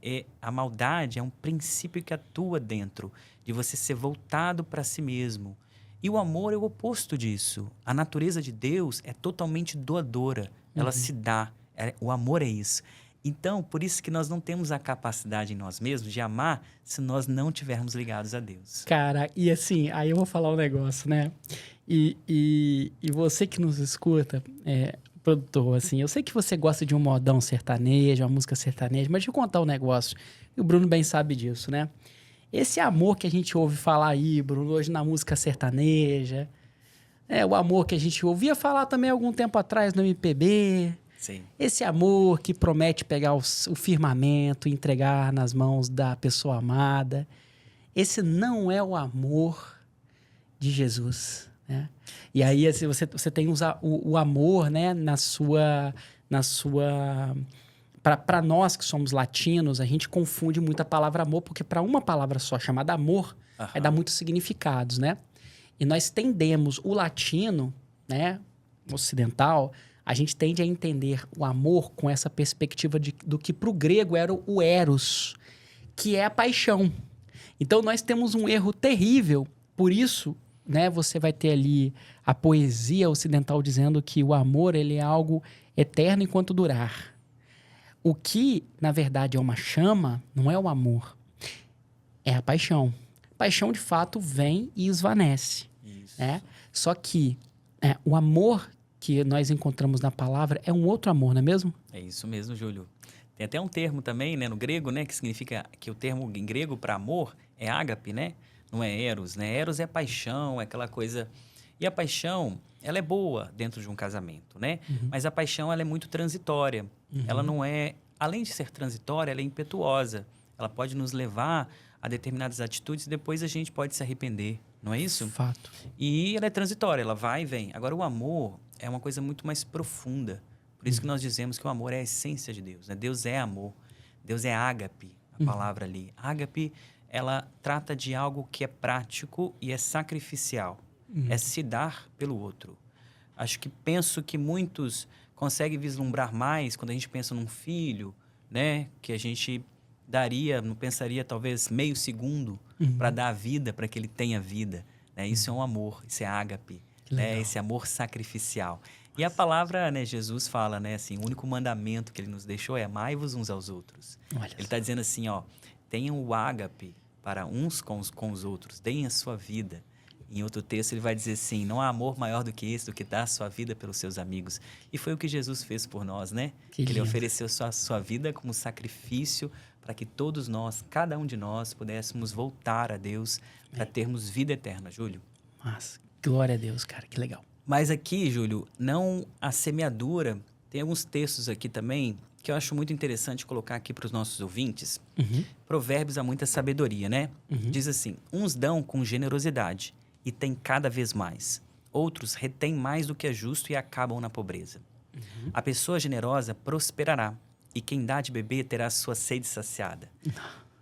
a maldade é um princípio que atua dentro de você ser voltado para si mesmo. E o amor é o oposto disso. A natureza de Deus é totalmente doadora. Ela se dá. O amor é isso. Então, por isso que nós não temos a capacidade em nós mesmos de amar se nós não estivermos ligados a Deus. Cara, e assim, aí eu vou falar um negócio, né? E você que nos escuta, produtor, assim, eu sei que você gosta de um modão sertanejo, uma música sertaneja, mas deixa eu contar um negócio. E o Bruno bem sabe disso, né? Esse amor que a gente ouve falar aí, Bruno, hoje na música sertaneja, o amor que a gente ouvia falar também algum tempo atrás no MPB... Sim. Esse amor que promete pegar o firmamento e entregar nas mãos da pessoa amada. Esse não é o amor de Jesus, né? E aí assim, você tem o amor, né, na sua para nós que somos latinos, a gente confunde muito a palavra amor, porque para uma palavra só chamada amor, vai dar muitos significados, né? E nós tendemos, o latino, né, ocidental, a gente tende a entender o amor com essa perspectiva do que para o grego era o eros, que é a paixão. Então, nós temos um erro terrível. Por isso, né, você vai ter ali a poesia ocidental dizendo que o amor ele é algo eterno enquanto durar. O que, na verdade, é uma chama, não é o amor. É a paixão. Paixão, de fato, vem e esvanece. Isso. Né? Só que o amor que nós encontramos na palavra é um outro amor, não é mesmo? É isso mesmo, Júlio. Tem até um termo também, né, no grego, né, que significa que o termo em grego para amor é ágape, né? Não é eros, né? Eros é paixão, é aquela coisa. E a paixão, ela é boa dentro de um casamento, né? Mas a paixão, ela é muito transitória. Ela não é, além de ser transitória, ela é impetuosa. Ela pode nos levar a determinadas atitudes e depois a gente pode se arrepender, não é isso? Fato. E ela é transitória, ela vai e vem. Agora, o amor é uma coisa muito mais profunda. Por isso que nós dizemos que o amor é a essência de Deus, né? Deus é amor. Deus é ágape, a palavra ali. Ágape, ela trata de algo que é prático e é sacrificial. É se dar pelo outro. Penso que muitos conseguem vislumbrar mais quando a gente pensa num filho, né? Que a gente não pensaria talvez meio segundo para dar a vida, para que ele tenha vida. Né? Isso é um amor, isso é ágape. Né? Esse amor sacrificial. E a palavra, né, Jesus fala, né, assim, o único mandamento que ele nos deixou é amai-vos uns aos outros. Ele está dizendo assim, ó, tenham o ágape para uns com os outros, deem a sua vida. Em outro texto ele vai dizer assim, não há amor maior do que esse, do que dar a sua vida pelos seus amigos. E foi o que Jesus fez por nós, né? Ele ofereceu a sua vida como sacrifício para que todos nós, cada um de nós, pudéssemos voltar a Deus para termos vida eterna, Júlio. Mas, glória a Deus, cara, que legal. Mas aqui, Júlio, não a semeadura. Tem alguns textos aqui também que eu acho muito interessante colocar aqui para os nossos ouvintes. Provérbios há muita sabedoria, né? Diz assim, uns dão com generosidade e têm cada vez mais. Outros retêm mais do que é justo e acabam na pobreza. A pessoa generosa prosperará e quem dá de beber terá sua sede saciada.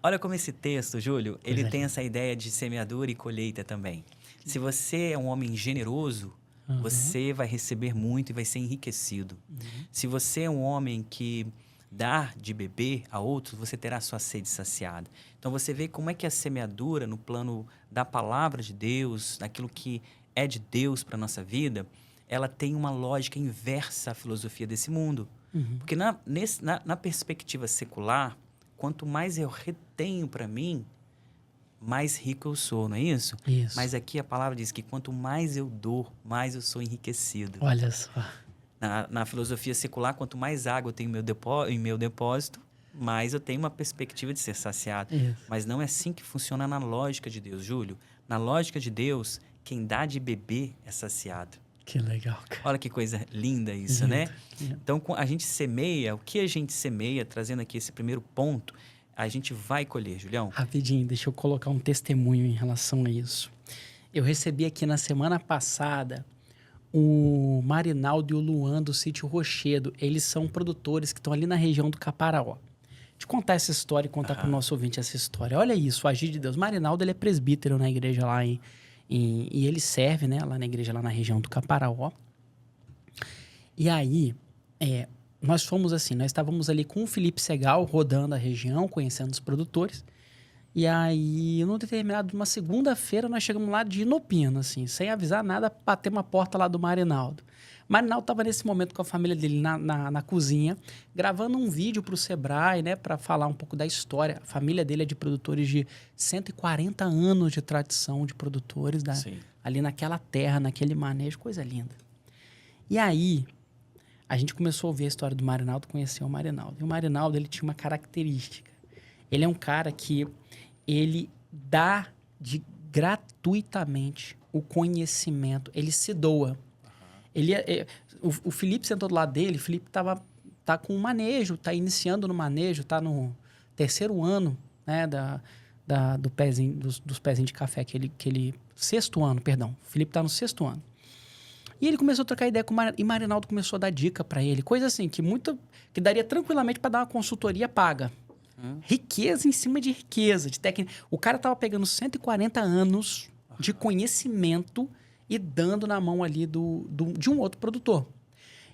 Olha como esse texto, Júlio, ele tem essa ideia de semeadura e colheita também. Se você é um homem generoso, você vai receber muito e vai ser enriquecido. Se você é um homem que dá de beber a outros, você terá sua sede saciada. Então, você vê como é que a semeadura, no plano da palavra de Deus, naquilo que é de Deus para a nossa vida, ela tem uma lógica inversa à filosofia desse mundo. Porque na perspectiva secular, quanto mais eu retenho para mim, mais rico eu sou, não é isso? Isso. Mas aqui a palavra diz que quanto mais eu dou, mais eu sou enriquecido. Olha só. Na filosofia secular, quanto mais água eu tenho em meu depósito, mais eu tenho uma perspectiva de ser saciado. Isso. Mas não é assim que funciona na lógica de Deus, Júlio. Na lógica de Deus, quem dá de beber é saciado. Que legal, cara. Olha que coisa linda isso, Lindo, né? lindo. Então, a gente semeia, o que a gente semeia, trazendo aqui esse primeiro ponto, a gente vai colher, Julião. Rapidinho, deixa eu colocar um testemunho em relação a isso. Eu recebi aqui na semana passada o Marinaldo e o Luan do Sítio Rochedo. Eles são produtores que estão ali na região do Caparaó. Te contar essa história e contar para o nosso ouvinte essa história. Olha isso, o agir de Deus. Marinaldo, ele é presbítero na igreja lá e ele serve, né, lá na igreja, lá na região do Caparaó. E aí, nós fomos assim, nós estávamos ali com o Felipe Segal, rodando a região, conhecendo os produtores. E aí, num determinado, uma segunda-feira, nós chegamos lá de Inopina, assim, sem avisar nada, batemos a porta lá do Marinaldo. Marinaldo estava nesse momento com a família dele na cozinha, gravando um vídeo para o Sebrae, né, para falar um pouco da história. A família dele é de produtores de 140 anos de tradição de produtores ali naquela terra, naquele manejo, coisa linda. E aí, a gente começou a ouvir a história do Marinaldo, conhecer o Marinaldo. E o Marinaldo, ele tinha uma característica. Ele é um cara que ele dá gratuitamente o conhecimento, ele se doa. O Felipe sentou do lado dele, o Felipe tá com um manejo, tá iniciando no manejo, tá no terceiro ano, né, dos pezinhos de café sexto ano, perdão. O Felipe tá no sexto ano. E ele começou a trocar ideia com o Marinaldo começou a dar dica para ele, coisa assim que daria tranquilamente para dar uma consultoria paga. Riqueza em cima de riqueza, de técnica. O cara tava pegando 140 anos de conhecimento e dando na mão ali de um outro produtor.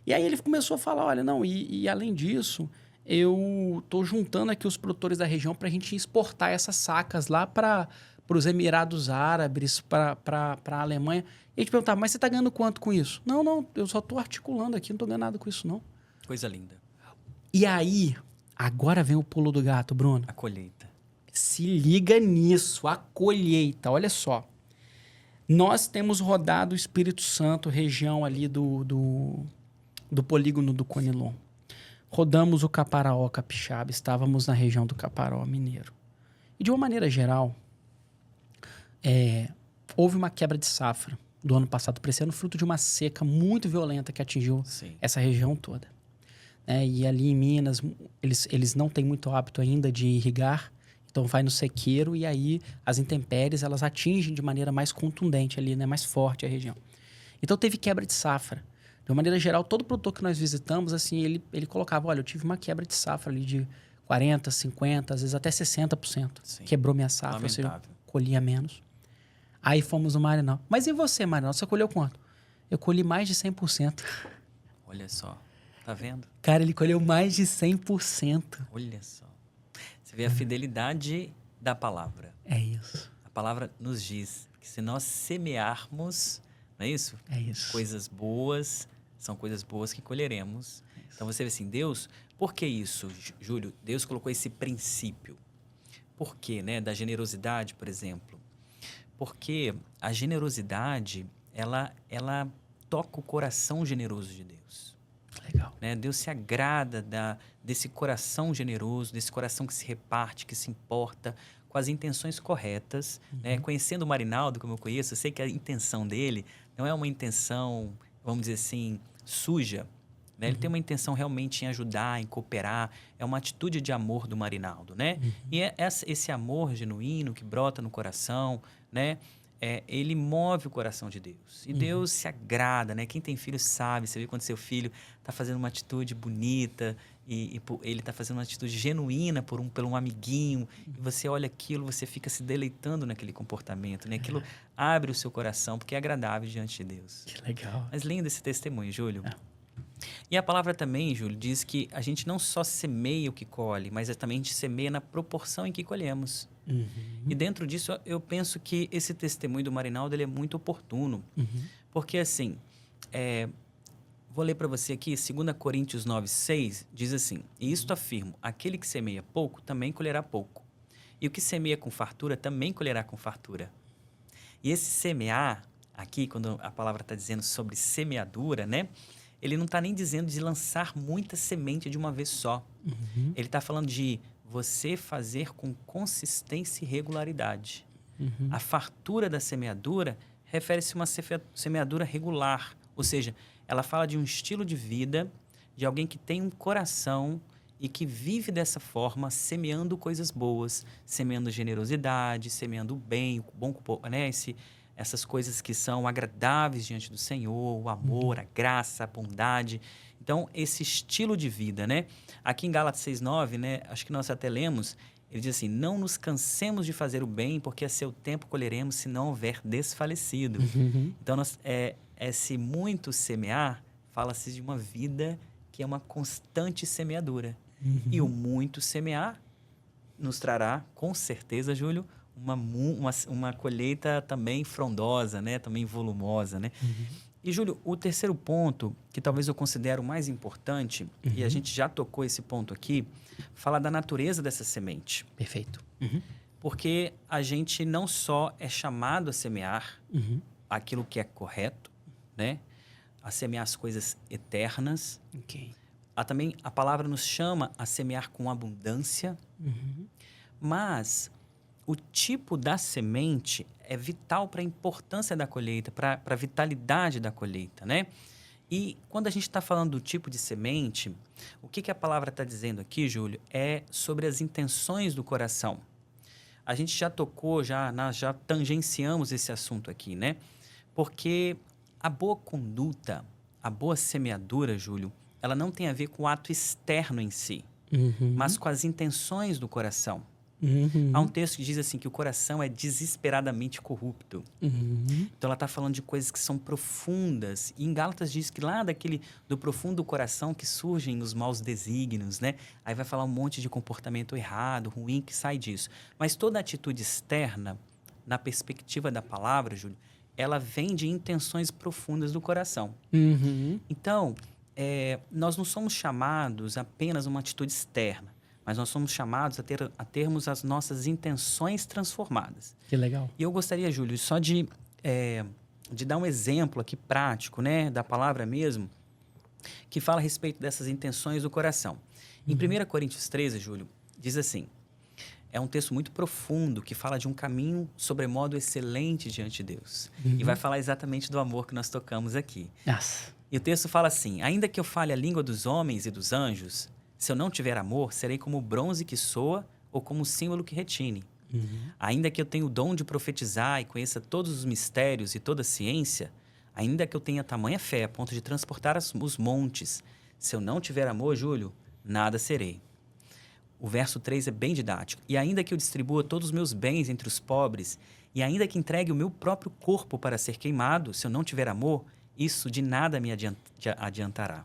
E aí ele começou a falar, olha, não, e além disso, eu tô juntando aqui os produtores da região para a gente exportar essas sacas lá para os Emirados Árabes, para a Alemanha. E a gente perguntava, mas você tá ganhando quanto com isso? Não, eu só tô articulando aqui, não tô ganhando nada com isso, não. Coisa linda. E aí, agora vem o pulo do gato, Bruno. A colheita. Se liga nisso, a colheita, olha só. Nós temos rodado o Espírito Santo, região ali do polígono do Conilon. Rodamos o Caparaó Capixaba, estávamos na região do Caparaó Mineiro. E de uma maneira geral, houve uma quebra de safra do ano passado para esse ano, fruto de uma seca muito violenta que atingiu essa região toda. E ali em Minas, eles não têm muito hábito ainda de irrigar, então vai no sequeiro e aí as intempéries elas atingem de maneira mais contundente ali, né, mais forte a região. Então teve quebra de safra. De uma maneira geral, todo produtor que nós visitamos, assim, ele colocava, olha, eu tive uma quebra de safra ali de 40%, 50%, às vezes até 60%. Sim. Quebrou minha safra, ou seja, colhia menos. Aí fomos no Marinaldo. Mas e você, Marinaldo? Você colheu quanto? Eu colhi mais de 100%. Olha só. Tá vendo? Cara, ele colheu mais de 100%. Olha só. Você vê a fidelidade da palavra. É isso. A palavra nos diz que se nós semearmos, não é isso? É isso. Coisas boas, são coisas boas que colheremos. Então você vê assim, Deus, por que isso, Júlio? Deus colocou esse princípio. Por quê, né? Da generosidade, por exemplo. Porque a generosidade, ela toca o coração generoso de Deus. Legal. Né? Deus se agrada desse coração generoso, desse coração que se reparte, que se importa com as intenções corretas. Né? Conhecendo o Marinaldo, como eu conheço, eu sei que a intenção dele não é uma intenção, vamos dizer assim, suja. Né? Ele tem uma intenção realmente em ajudar, em cooperar. É uma atitude de amor do Marinaldo. Né? E é esse amor genuíno que brota no coração, né? Ele move o coração de Deus. E Deus se agrada, né? Quem tem filho sabe. Você vê quando seu filho está fazendo uma atitude bonita e ele está fazendo uma atitude genuína por um amiguinho. E você olha aquilo, você fica se deleitando naquele comportamento, né? Aquilo abre o seu coração porque é agradável diante de Deus. Que legal. Mas lindo esse testemunho, Júlio. E a palavra também, Júlio, diz que a gente não só semeia o que colhe, mas também a gente semeia na proporção em que colhemos. E dentro disso, eu penso que esse testemunho do Marinaldo ele é muito oportuno. Porque, assim, vou ler para você aqui, 2 Coríntios 9:6, diz assim, e isto afirmo, aquele que semeia pouco, também colherá pouco. E o que semeia com fartura, também colherá com fartura. E esse semear, aqui, quando a palavra está dizendo sobre semeadura, né? ele não está nem dizendo de lançar muita semente de uma vez só. Uhum. Ele está falando de você fazer com consistência e regularidade. Uhum. A fartura da semeadura refere-se a uma semeadura regular, ou seja, ela fala de um estilo de vida, de alguém que tem um coração e que vive dessa forma, semeando coisas boas, semeando generosidade, semeando o bem, o bom, né? Essas coisas que são agradáveis diante do Senhor, o amor, a graça, a bondade. Então, esse estilo de vida, né? Aqui em Gálatas 6:9, né? Acho que nós até lemos, ele diz assim, não nos cansemos de fazer o bem, porque a seu tempo colheremos se não houver desfalecido. Uhum. Então, esse muito semear, fala-se de uma vida que é uma constante semeadura. Uhum. E o muito semear nos trará, com certeza, Júlio, uma colheita também frondosa, né? Também volumosa, né? Uhum. E, Júlio, o terceiro ponto, que talvez eu considero o mais importante, e a gente já tocou esse ponto aqui, fala da natureza dessa semente. Perfeito. Uhum. Porque a gente não só é chamado a semear Uhum. aquilo que é correto, né? A semear as coisas eternas. Ok. Também a palavra nos chama a semear com abundância, Uhum. mas o tipo da semente é vital para a importância da colheita, para a vitalidade da colheita, né? E quando a gente está falando do tipo de semente, o que a palavra está dizendo aqui, Júlio, é sobre as intenções do coração. A gente já tocou, nós já tangenciamos esse assunto aqui, né? Porque a boa conduta, a boa semeadura, Júlio, ela não tem a ver com o ato externo em si, Uhum. mas com as intenções do coração. Uhum. Há um texto que diz assim que o coração é desesperadamente corrupto. Uhum. Então ela está falando de coisas que são profundas. E em Gálatas diz que lá do profundo coração que surgem os maus desígnios, né? Aí vai falar um monte de comportamento errado, ruim que sai disso. Mas toda atitude externa, na perspectiva da palavra, Júlio, ela vem de intenções profundas do coração. Uhum. Então, nós não somos chamados apenas a uma atitude externa, mas nós somos chamados a termos as nossas intenções transformadas. Que legal. E eu gostaria, Júlio, só de dar um exemplo aqui prático, né, da palavra mesmo, que fala a respeito dessas intenções do coração. Em 1 Coríntios 13, Júlio, diz assim, é um texto muito profundo que fala de um caminho sobremodo excelente diante de Deus. E vai falar exatamente do amor que nós tocamos aqui. Nossa. E o texto fala assim, ainda que eu fale a língua dos homens e dos anjos, se eu não tiver amor, serei como o bronze que soa ou como o símbolo que retine. Ainda que eu tenha o dom de profetizar e conheça todos os mistérios e toda a ciência, ainda que eu tenha tamanha fé a ponto de transportar os montes, se eu não tiver amor, Júlio, nada serei. O verso 3 é bem didático. E ainda que eu distribua todos os meus bens entre os pobres, e ainda que entregue o meu próprio corpo para ser queimado, se eu não tiver amor, isso de nada me adiantará.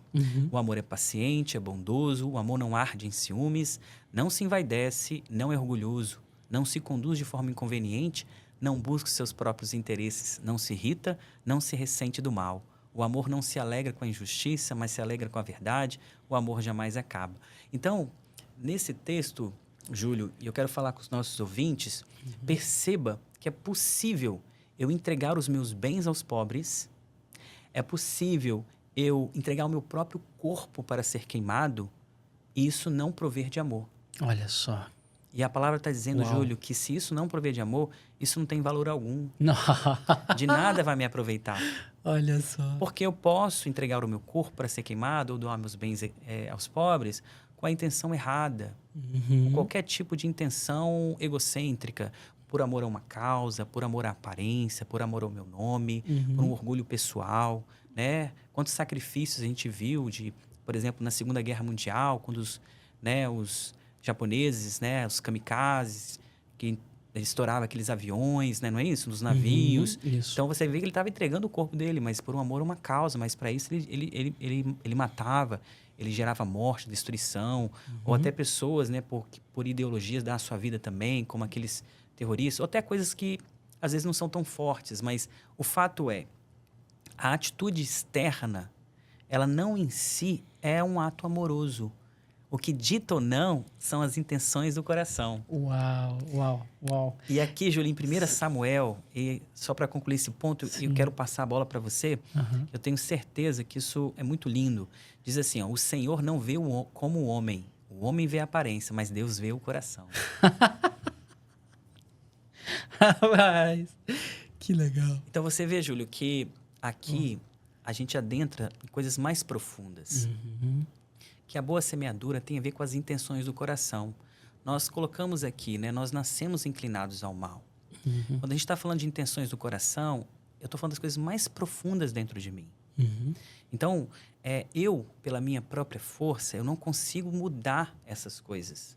O amor é paciente, é bondoso, o amor não arde em ciúmes, não se envaidece, não é orgulhoso, não se conduz de forma inconveniente, não busca seus próprios interesses, não se irrita, não se ressente do mal. O amor não se alegra com a injustiça, mas se alegra com a verdade. O amor jamais acaba. Então, nesse texto, Júlio, e eu quero falar com os nossos ouvintes, perceba que é possível eu entregar os meus bens aos pobres, é possível eu entregar o meu próprio corpo para ser queimado e isso não prover de amor. Olha só. E a palavra está dizendo, Uau. Júlio, que se isso não prover de amor, isso não tem valor algum. Não. De nada vai me aproveitar. Olha só. Porque eu posso entregar o meu corpo para ser queimado ou doar meus bens aos pobres com a intenção errada. Com qualquer tipo de intenção egocêntrica. Por amor a uma causa, por amor à aparência, por amor ao meu nome, por um orgulho pessoal, né? Quantos sacrifícios a gente viu por exemplo, na Segunda Guerra Mundial, quando os japoneses, né, os kamikazes, que estouravam aqueles aviões, né, não é isso? Nos navios. Isso. Então você vê que ele estava entregando o corpo dele, mas por um amor a uma causa, mas para isso ele matava, ele gerava morte, destruição, ou até pessoas, né, por ideologias da sua vida também, como aqueles terroristas, ou até coisas que às vezes não são tão fortes, mas o fato é, a atitude externa, ela não em si é um ato amoroso. O que dita ou não são as intenções do coração. Uau, uau, uau. E aqui, Júlio, em 1 Samuel, e só para concluir esse ponto, Sim. eu quero passar a bola para você, eu tenho certeza que isso é muito lindo. Diz assim, ó, o Senhor não vê como o homem vê a aparência, mas Deus vê o coração. Rapaz, que legal. Então você vê, Júlio, que aqui a gente adentra em coisas mais profundas. Que a boa semeadura tem a ver com as intenções do coração. Nós colocamos aqui, né? Nós nascemos inclinados ao mal. Quando a gente está falando de intenções do coração, eu estou falando das coisas mais profundas dentro de mim. Então, eu, pela minha própria força, eu não consigo mudar essas coisas.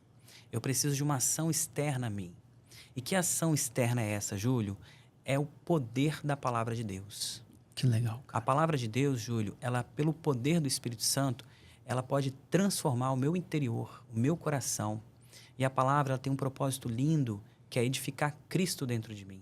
Eu preciso de uma ação externa a mim. E que ação externa é essa, Júlio? É o poder da palavra de Deus. Que legal. A palavra de Deus, Júlio, ela, pelo poder do Espírito Santo, ela pode transformar o meu interior, o meu coração. E a palavra ela tem um propósito lindo, que é edificar Cristo dentro de mim.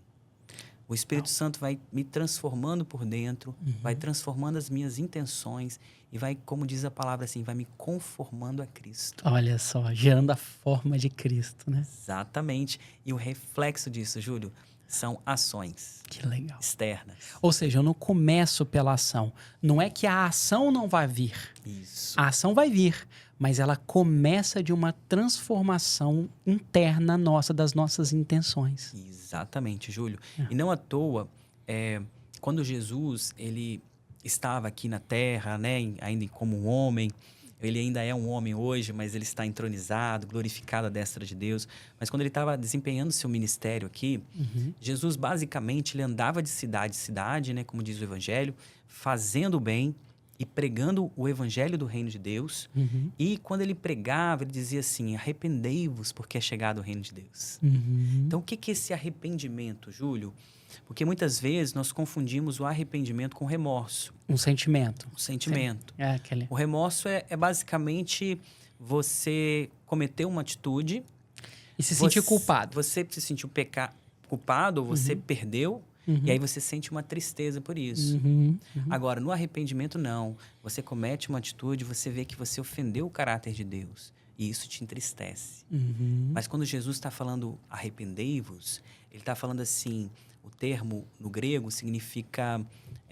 O Espírito Santo vai me transformando por dentro, vai transformando as minhas intenções e vai, como diz a palavra assim, vai me conformando a Cristo. Olha só, gerando a forma de Cristo, né? Exatamente. E o reflexo disso, Júlio, são ações Que legal. externas. Ou seja, eu não começo pela ação. Não é que a ação não vai vir. Isso. A ação vai vir, mas ela começa de uma transformação interna nossa, das nossas intenções. Exatamente, Júlio. E não à toa, quando Jesus ele estava aqui na Terra, né, ainda como um homem, ele ainda é um homem hoje, mas ele está entronizado, glorificado à destra de Deus. Mas quando ele estava desempenhando seu ministério aqui, Jesus basicamente ele andava de cidade em cidade, né, como diz o Evangelho, fazendo o bem e pregando o Evangelho do Reino de Deus. E quando ele pregava, ele dizia assim, arrependei-vos porque é chegado o Reino de Deus. Então, o que é esse arrependimento, Júlio? Porque muitas vezes nós confundimos o arrependimento com remorso. Um sentimento. Um sentimento. Sim. Aquele... O remorso é basicamente você cometer uma atitude... E se sentir culpado. Você se sentiu culpado, ou você perdeu, e aí você sente uma tristeza por isso. Agora, no arrependimento, não. Você comete uma atitude, você vê que você ofendeu o caráter de Deus. E isso te entristece. Mas quando Jesus está falando arrependei-vos, ele está falando assim... O termo no grego significa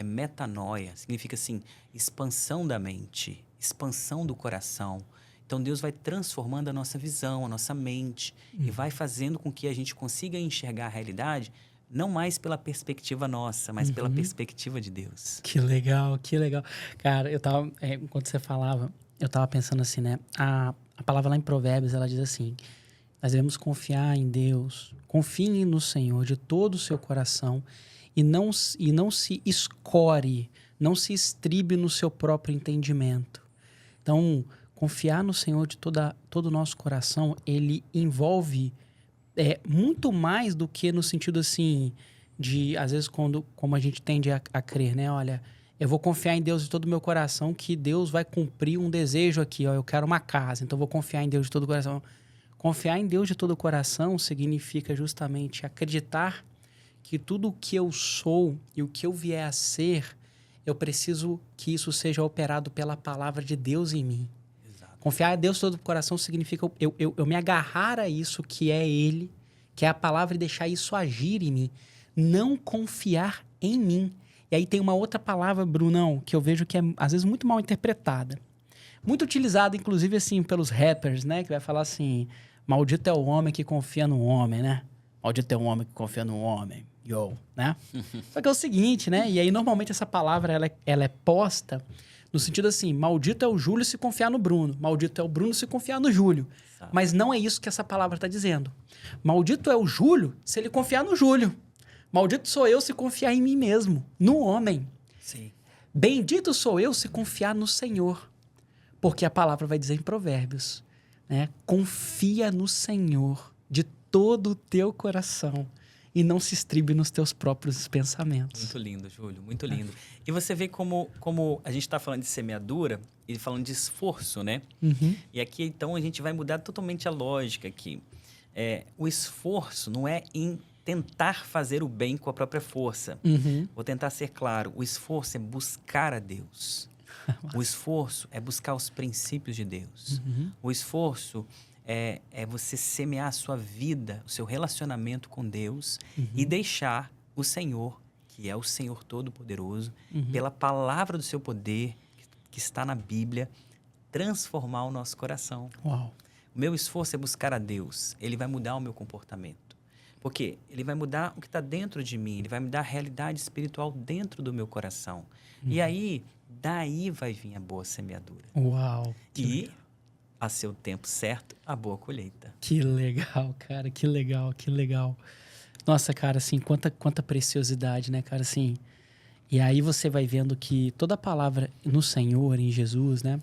metanoia, significa assim, expansão da mente, expansão do coração. Então Deus vai transformando a nossa visão, a nossa mente e vai fazendo com que a gente consiga enxergar a realidade não mais pela perspectiva nossa, mas pela perspectiva de Deus. Que legal, que legal. Cara, eu tava, enquanto você falava, eu tava pensando assim, né? A palavra lá em Provérbios, ela diz assim... Nós devemos confiar em Deus. Confie no Senhor de todo o seu coração e não se escore, não se estribe no seu próprio entendimento. Então, confiar no Senhor de todo o nosso coração, ele envolve muito mais do que no sentido assim de, às vezes, como a gente tende a crer, né? Olha, eu vou confiar em Deus de todo o meu coração que Deus vai cumprir um desejo aqui. Ó, eu quero uma casa, então eu vou confiar em Deus de todo o coração. Confiar em Deus de todo o coração significa justamente acreditar que tudo o que eu sou e o que eu vier a ser, eu preciso que isso seja operado pela palavra de Deus em mim. Exato. Confiar em Deus de todo o coração significa eu me agarrar a isso que é Ele, que é a palavra, e deixar isso agir em mim. Não confiar em mim. E aí tem uma outra palavra, Brunão, que eu vejo que é, às vezes, muito mal interpretada. Muito utilizada, inclusive, assim, pelos rappers, né? Que vai falar assim... Maldito é o homem que confia no homem, né? Maldito é o homem que confia no homem. Yo, né? Só que é o seguinte, né? E aí, normalmente, essa palavra, ela é posta no sentido assim, maldito é o Júlio se confiar no Bruno. Maldito é o Bruno se confiar no Júlio. Sabe. Mas não é isso que essa palavra está dizendo. Maldito é o Júlio se ele confiar no Júlio. Maldito sou eu se confiar em mim mesmo, no homem. Sim. Bendito sou eu se confiar no Senhor. Porque a palavra vai dizer em Provérbios... né? Confia no Senhor de todo o teu coração e não se estribe nos teus próprios pensamentos. Muito lindo, Júlio, muito lindo. E você vê como a gente está falando de semeadura e falando de esforço, né? E aqui, então, a gente vai mudar totalmente a lógica aqui. O esforço não é em tentar fazer o bem com a própria força. Vou tentar ser claro. O esforço é buscar a Deus. O esforço é buscar os princípios de Deus. O esforço é você semear a sua vida, o seu relacionamento com Deus e deixar o Senhor, que é o Senhor Todo-Poderoso, pela palavra do seu poder, que está na Bíblia, transformar o nosso coração. Uau. O meu esforço é buscar a Deus. Ele vai mudar o meu comportamento. Porque ele vai mudar o que está dentro de mim. Ele vai me dar a realidade espiritual dentro do meu coração. E aí, daí vai vir a boa semeadura. Uau. E, a seu tempo certo, a boa colheita. Que legal, cara. Que legal, que legal. Nossa, cara, assim, quanta preciosidade, né, cara, assim. E aí você vai vendo que toda a palavra no Senhor, em Jesus, né,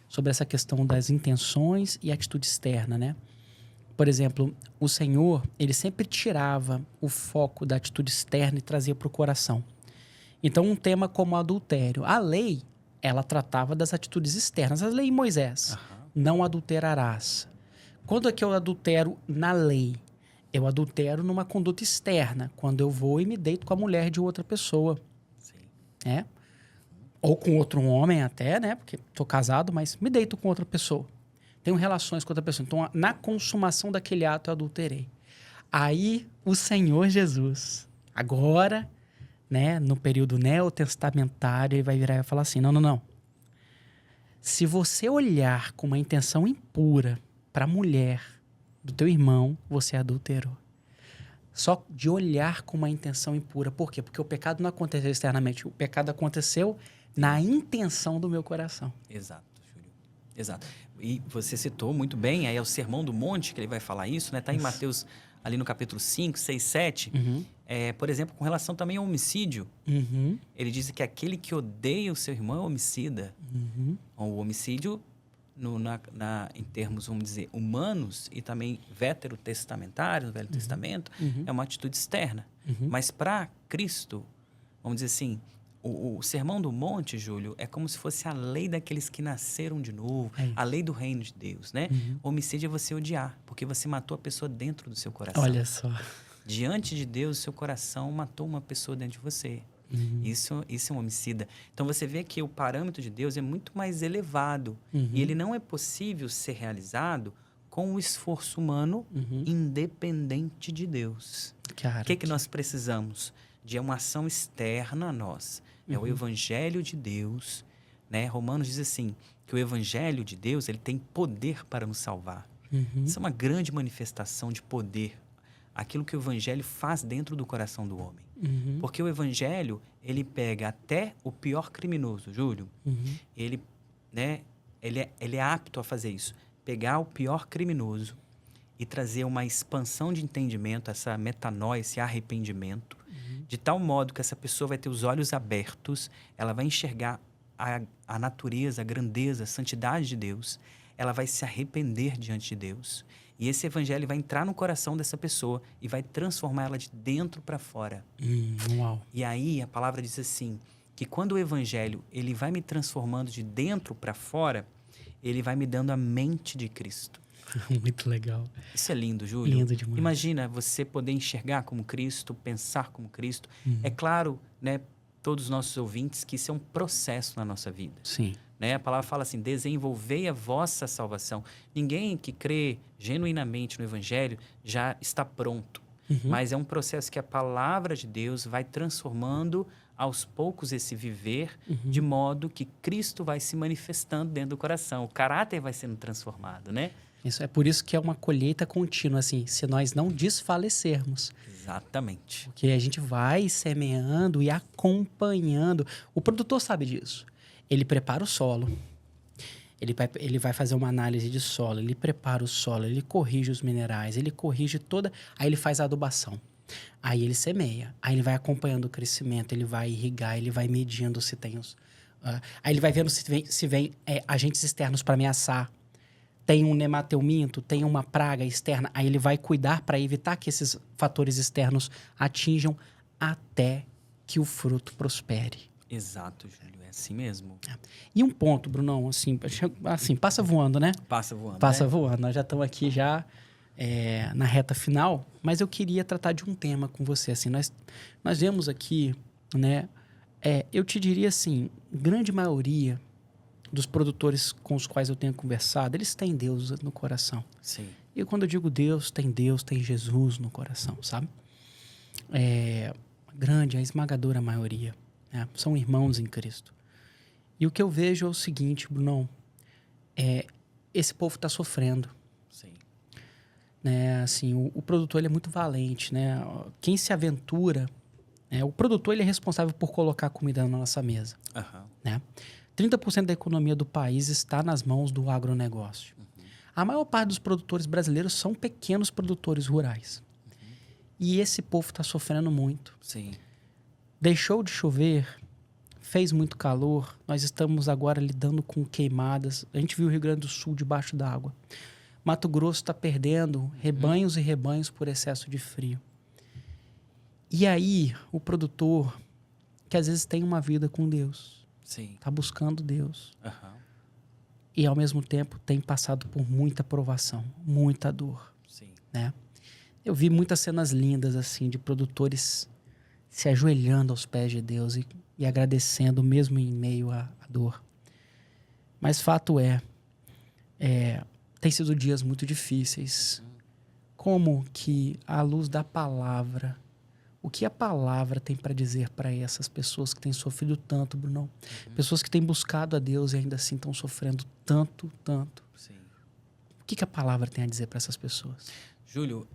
sobre essa questão das intenções e atitude externa, né? Por exemplo, o Senhor, ele sempre tirava o foco da atitude externa e trazia para o coração. Então, um tema como o adultério. A lei, ela tratava das atitudes externas. A lei em Moisés, não adulterarás. Quando é que eu adultero na lei? Eu adultero numa conduta externa, quando eu vou e me deito com a mulher de outra pessoa. Sim. Né? Ou com outro homem até, né? Porque tô casado, mas me deito com outra pessoa. Tenho relações com outra pessoa. Então, na consumação daquele ato, eu adulterei. Aí, o Senhor Jesus, agora, né, no período neotestamentário, ele vai virar e vai falar assim, não. Se você olhar com uma intenção impura para a mulher do teu irmão, você adulterou. Só de olhar com uma intenção impura. Por quê? Porque o pecado não aconteceu externamente. O pecado aconteceu na intenção do meu coração. Exato, Júlio. Exato. E você citou muito bem, aí é o Sermão do Monte que ele vai falar isso, né? Está em Mateus, ali no capítulo 5, 6, 7. Por exemplo, com relação também ao homicídio. Ele diz que aquele que odeia o seu irmão é homicida. O homicídio, em termos, vamos dizer, humanos e também veterotestamentários, no Velho Testamento, é uma atitude externa. Mas para Cristo, vamos dizer assim, o Sermão do Monte, Júlio, é como se fosse a lei daqueles que nasceram de novo, a lei do reino de Deus, né? O homicídio é você odiar, porque você matou a pessoa dentro do seu coração. Olha só. Diante de Deus, o seu coração matou uma pessoa dentro de você. Isso é um homicida. Então, você vê que o parâmetro de Deus é muito mais elevado. E ele não é possível ser realizado com o esforço humano independente de Deus. Cara, O que nós precisamos? De uma ação externa a nós. É o Evangelho de Deus. Né? Romanos diz assim, que o Evangelho de Deus ele tem poder para nos salvar. Isso é uma grande manifestação de poder. Aquilo que o Evangelho faz dentro do coração do homem. Porque o Evangelho, ele pega até o pior criminoso, Júlio. Ele é apto a fazer isso. Pegar o pior criminoso e trazer uma expansão de entendimento, essa metanoia, esse arrependimento, de tal modo que essa pessoa vai ter os olhos abertos, ela vai enxergar a natureza, a grandeza, a santidade de Deus, ela vai se arrepender diante de Deus. E esse evangelho vai entrar no coração dessa pessoa e vai transformar ela de dentro para fora. Uau. E aí a palavra diz assim, que quando o evangelho ele vai me transformando de dentro para fora, ele vai me dando a mente de Cristo. Muito legal. Isso é lindo, Júlio. Lindo demais. Imagina você poder enxergar como Cristo, pensar como Cristo. É claro, né, todos os nossos ouvintes, que isso é um processo na nossa vida. Sim. Né? A palavra fala assim, desenvolvei a vossa salvação. Ninguém que crê genuinamente no Evangelho já está pronto. Mas é um processo que a palavra de Deus vai transformando aos poucos esse viver, de modo que Cristo vai se manifestando dentro do coração. O caráter vai sendo transformado, né? Isso é por isso que é uma colheita contínua, assim, se nós não desfalecermos. Exatamente. Porque a gente vai semeando e acompanhando. O produtor sabe disso. Ele prepara o solo. Ele vai fazer uma análise de solo, ele prepara o solo, ele corrige os minerais, ele corrige toda... Aí ele faz a adubação. Aí ele semeia. Aí ele vai acompanhando o crescimento, ele vai irrigar, ele vai medindo se tem os... aí ele vai vendo se vem agentes externos para ameaçar. Tem um nemateuminto, tem uma praga externa. Aí ele vai cuidar para evitar que esses fatores externos atinjam até que o fruto prospere. Exato, Júlio. É assim mesmo. E um ponto, Brunão, assim passa voando, né? Passa voando, Passa né? voando. Nós já estamos aqui na reta final, mas eu queria tratar de um tema com você. Assim, nós vemos aqui, né? Eu te diria assim, grande maioria dos produtores com os quais eu tenho conversado, eles têm Deus no coração. Sim. E quando eu digo Deus, tem Jesus no coração, sabe? A esmagadora maioria, né? São irmãos em Cristo. E o que eu vejo é o seguinte, Brunão, esse povo está sofrendo. Sim. Né? Assim, o produtor ele é muito valente, né? Quem se aventura, o produtor ele é responsável por colocar comida na nossa mesa. Aham. Né? 30% da economia do país está nas mãos do agronegócio. A maior parte dos produtores brasileiros são pequenos produtores rurais. E esse povo está sofrendo muito. Sim. Deixou de chover, fez muito calor, nós estamos agora lidando com queimadas. A gente viu o Rio Grande do Sul debaixo d'água. Mato Grosso está perdendo rebanhos e rebanhos por excesso de frio. E aí, o produtor, que às vezes tem uma vida com Deus, Sim. está buscando Deus. Aham. E, ao mesmo tempo, tem passado por muita provação, muita dor. Sim. Né? Eu vi muitas cenas lindas, assim, de produtores se ajoelhando aos pés de Deus e agradecendo, mesmo em meio à dor. Mas fato tem sido dias muito difíceis. Como que, à luz da palavra, o que a palavra tem para dizer para essas pessoas que têm sofrido tanto, Brunão? Pessoas que têm buscado a Deus e ainda assim estão sofrendo tanto, tanto. Sim. O que a palavra tem a dizer para essas pessoas? Júlio,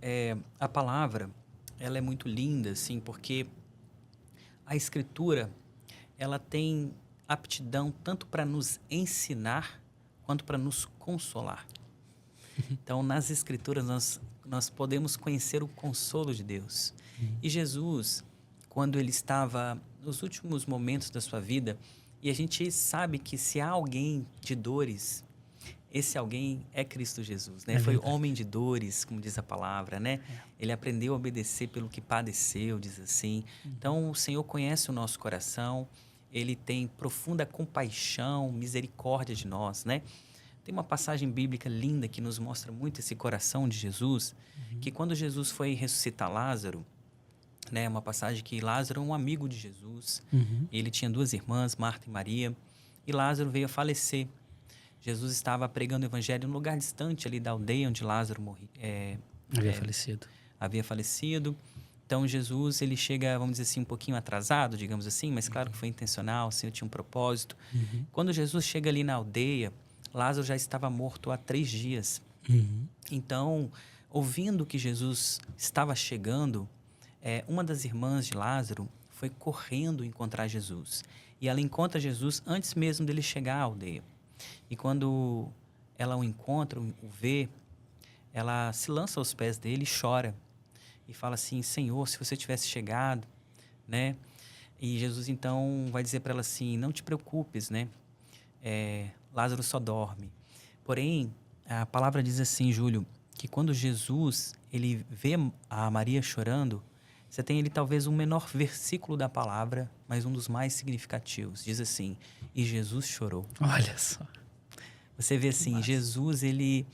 a palavra, ela é muito linda, assim, porque a Escritura, ela tem aptidão tanto para nos ensinar quanto para nos consolar. Então, nas Escrituras, nós podemos conhecer o consolo de Deus. E Jesus, quando ele estava nos últimos momentos da sua vida, e a gente sabe que se há alguém de dores, esse alguém é Cristo Jesus, né? Foi homem de dores, como diz a palavra, né? Ele aprendeu a obedecer pelo que padeceu, diz assim. Então, o Senhor conhece o nosso coração, ele tem profunda compaixão, misericórdia de nós, né? Tem uma passagem bíblica linda que nos mostra muito esse coração de Jesus, que quando Jesus foi ressuscitar Lázaro, né? Uma passagem que Lázaro é um amigo de Jesus, ele tinha 2 irmãs, Marta e Maria, e Lázaro veio a falecer. Jesus estava pregando o evangelho em um lugar distante ali da aldeia onde Lázaro havia falecido. Então, Jesus, ele chega, vamos dizer assim, um pouquinho atrasado, digamos assim, mas claro que foi intencional, o Senhor tinha um propósito. Quando Jesus chega ali na aldeia, Lázaro já estava morto há 3 dias. Então, ouvindo que Jesus estava chegando, uma das irmãs de Lázaro foi correndo encontrar Jesus. E ela encontra Jesus antes mesmo dele chegar à aldeia. E quando ela o encontra, o vê, ela se lança aos pés dele e chora. E fala assim, Senhor, se você tivesse chegado, né? E Jesus então vai dizer para ela assim, não te preocupes, né? Lázaro só dorme. Porém, a palavra diz assim, Júlio, que quando Jesus ele vê a Maria chorando, você tem ali talvez um menor versículo da palavra, mas um dos mais significativos. Diz assim, e Jesus chorou. Olha só. Você vê assim, Jesus ele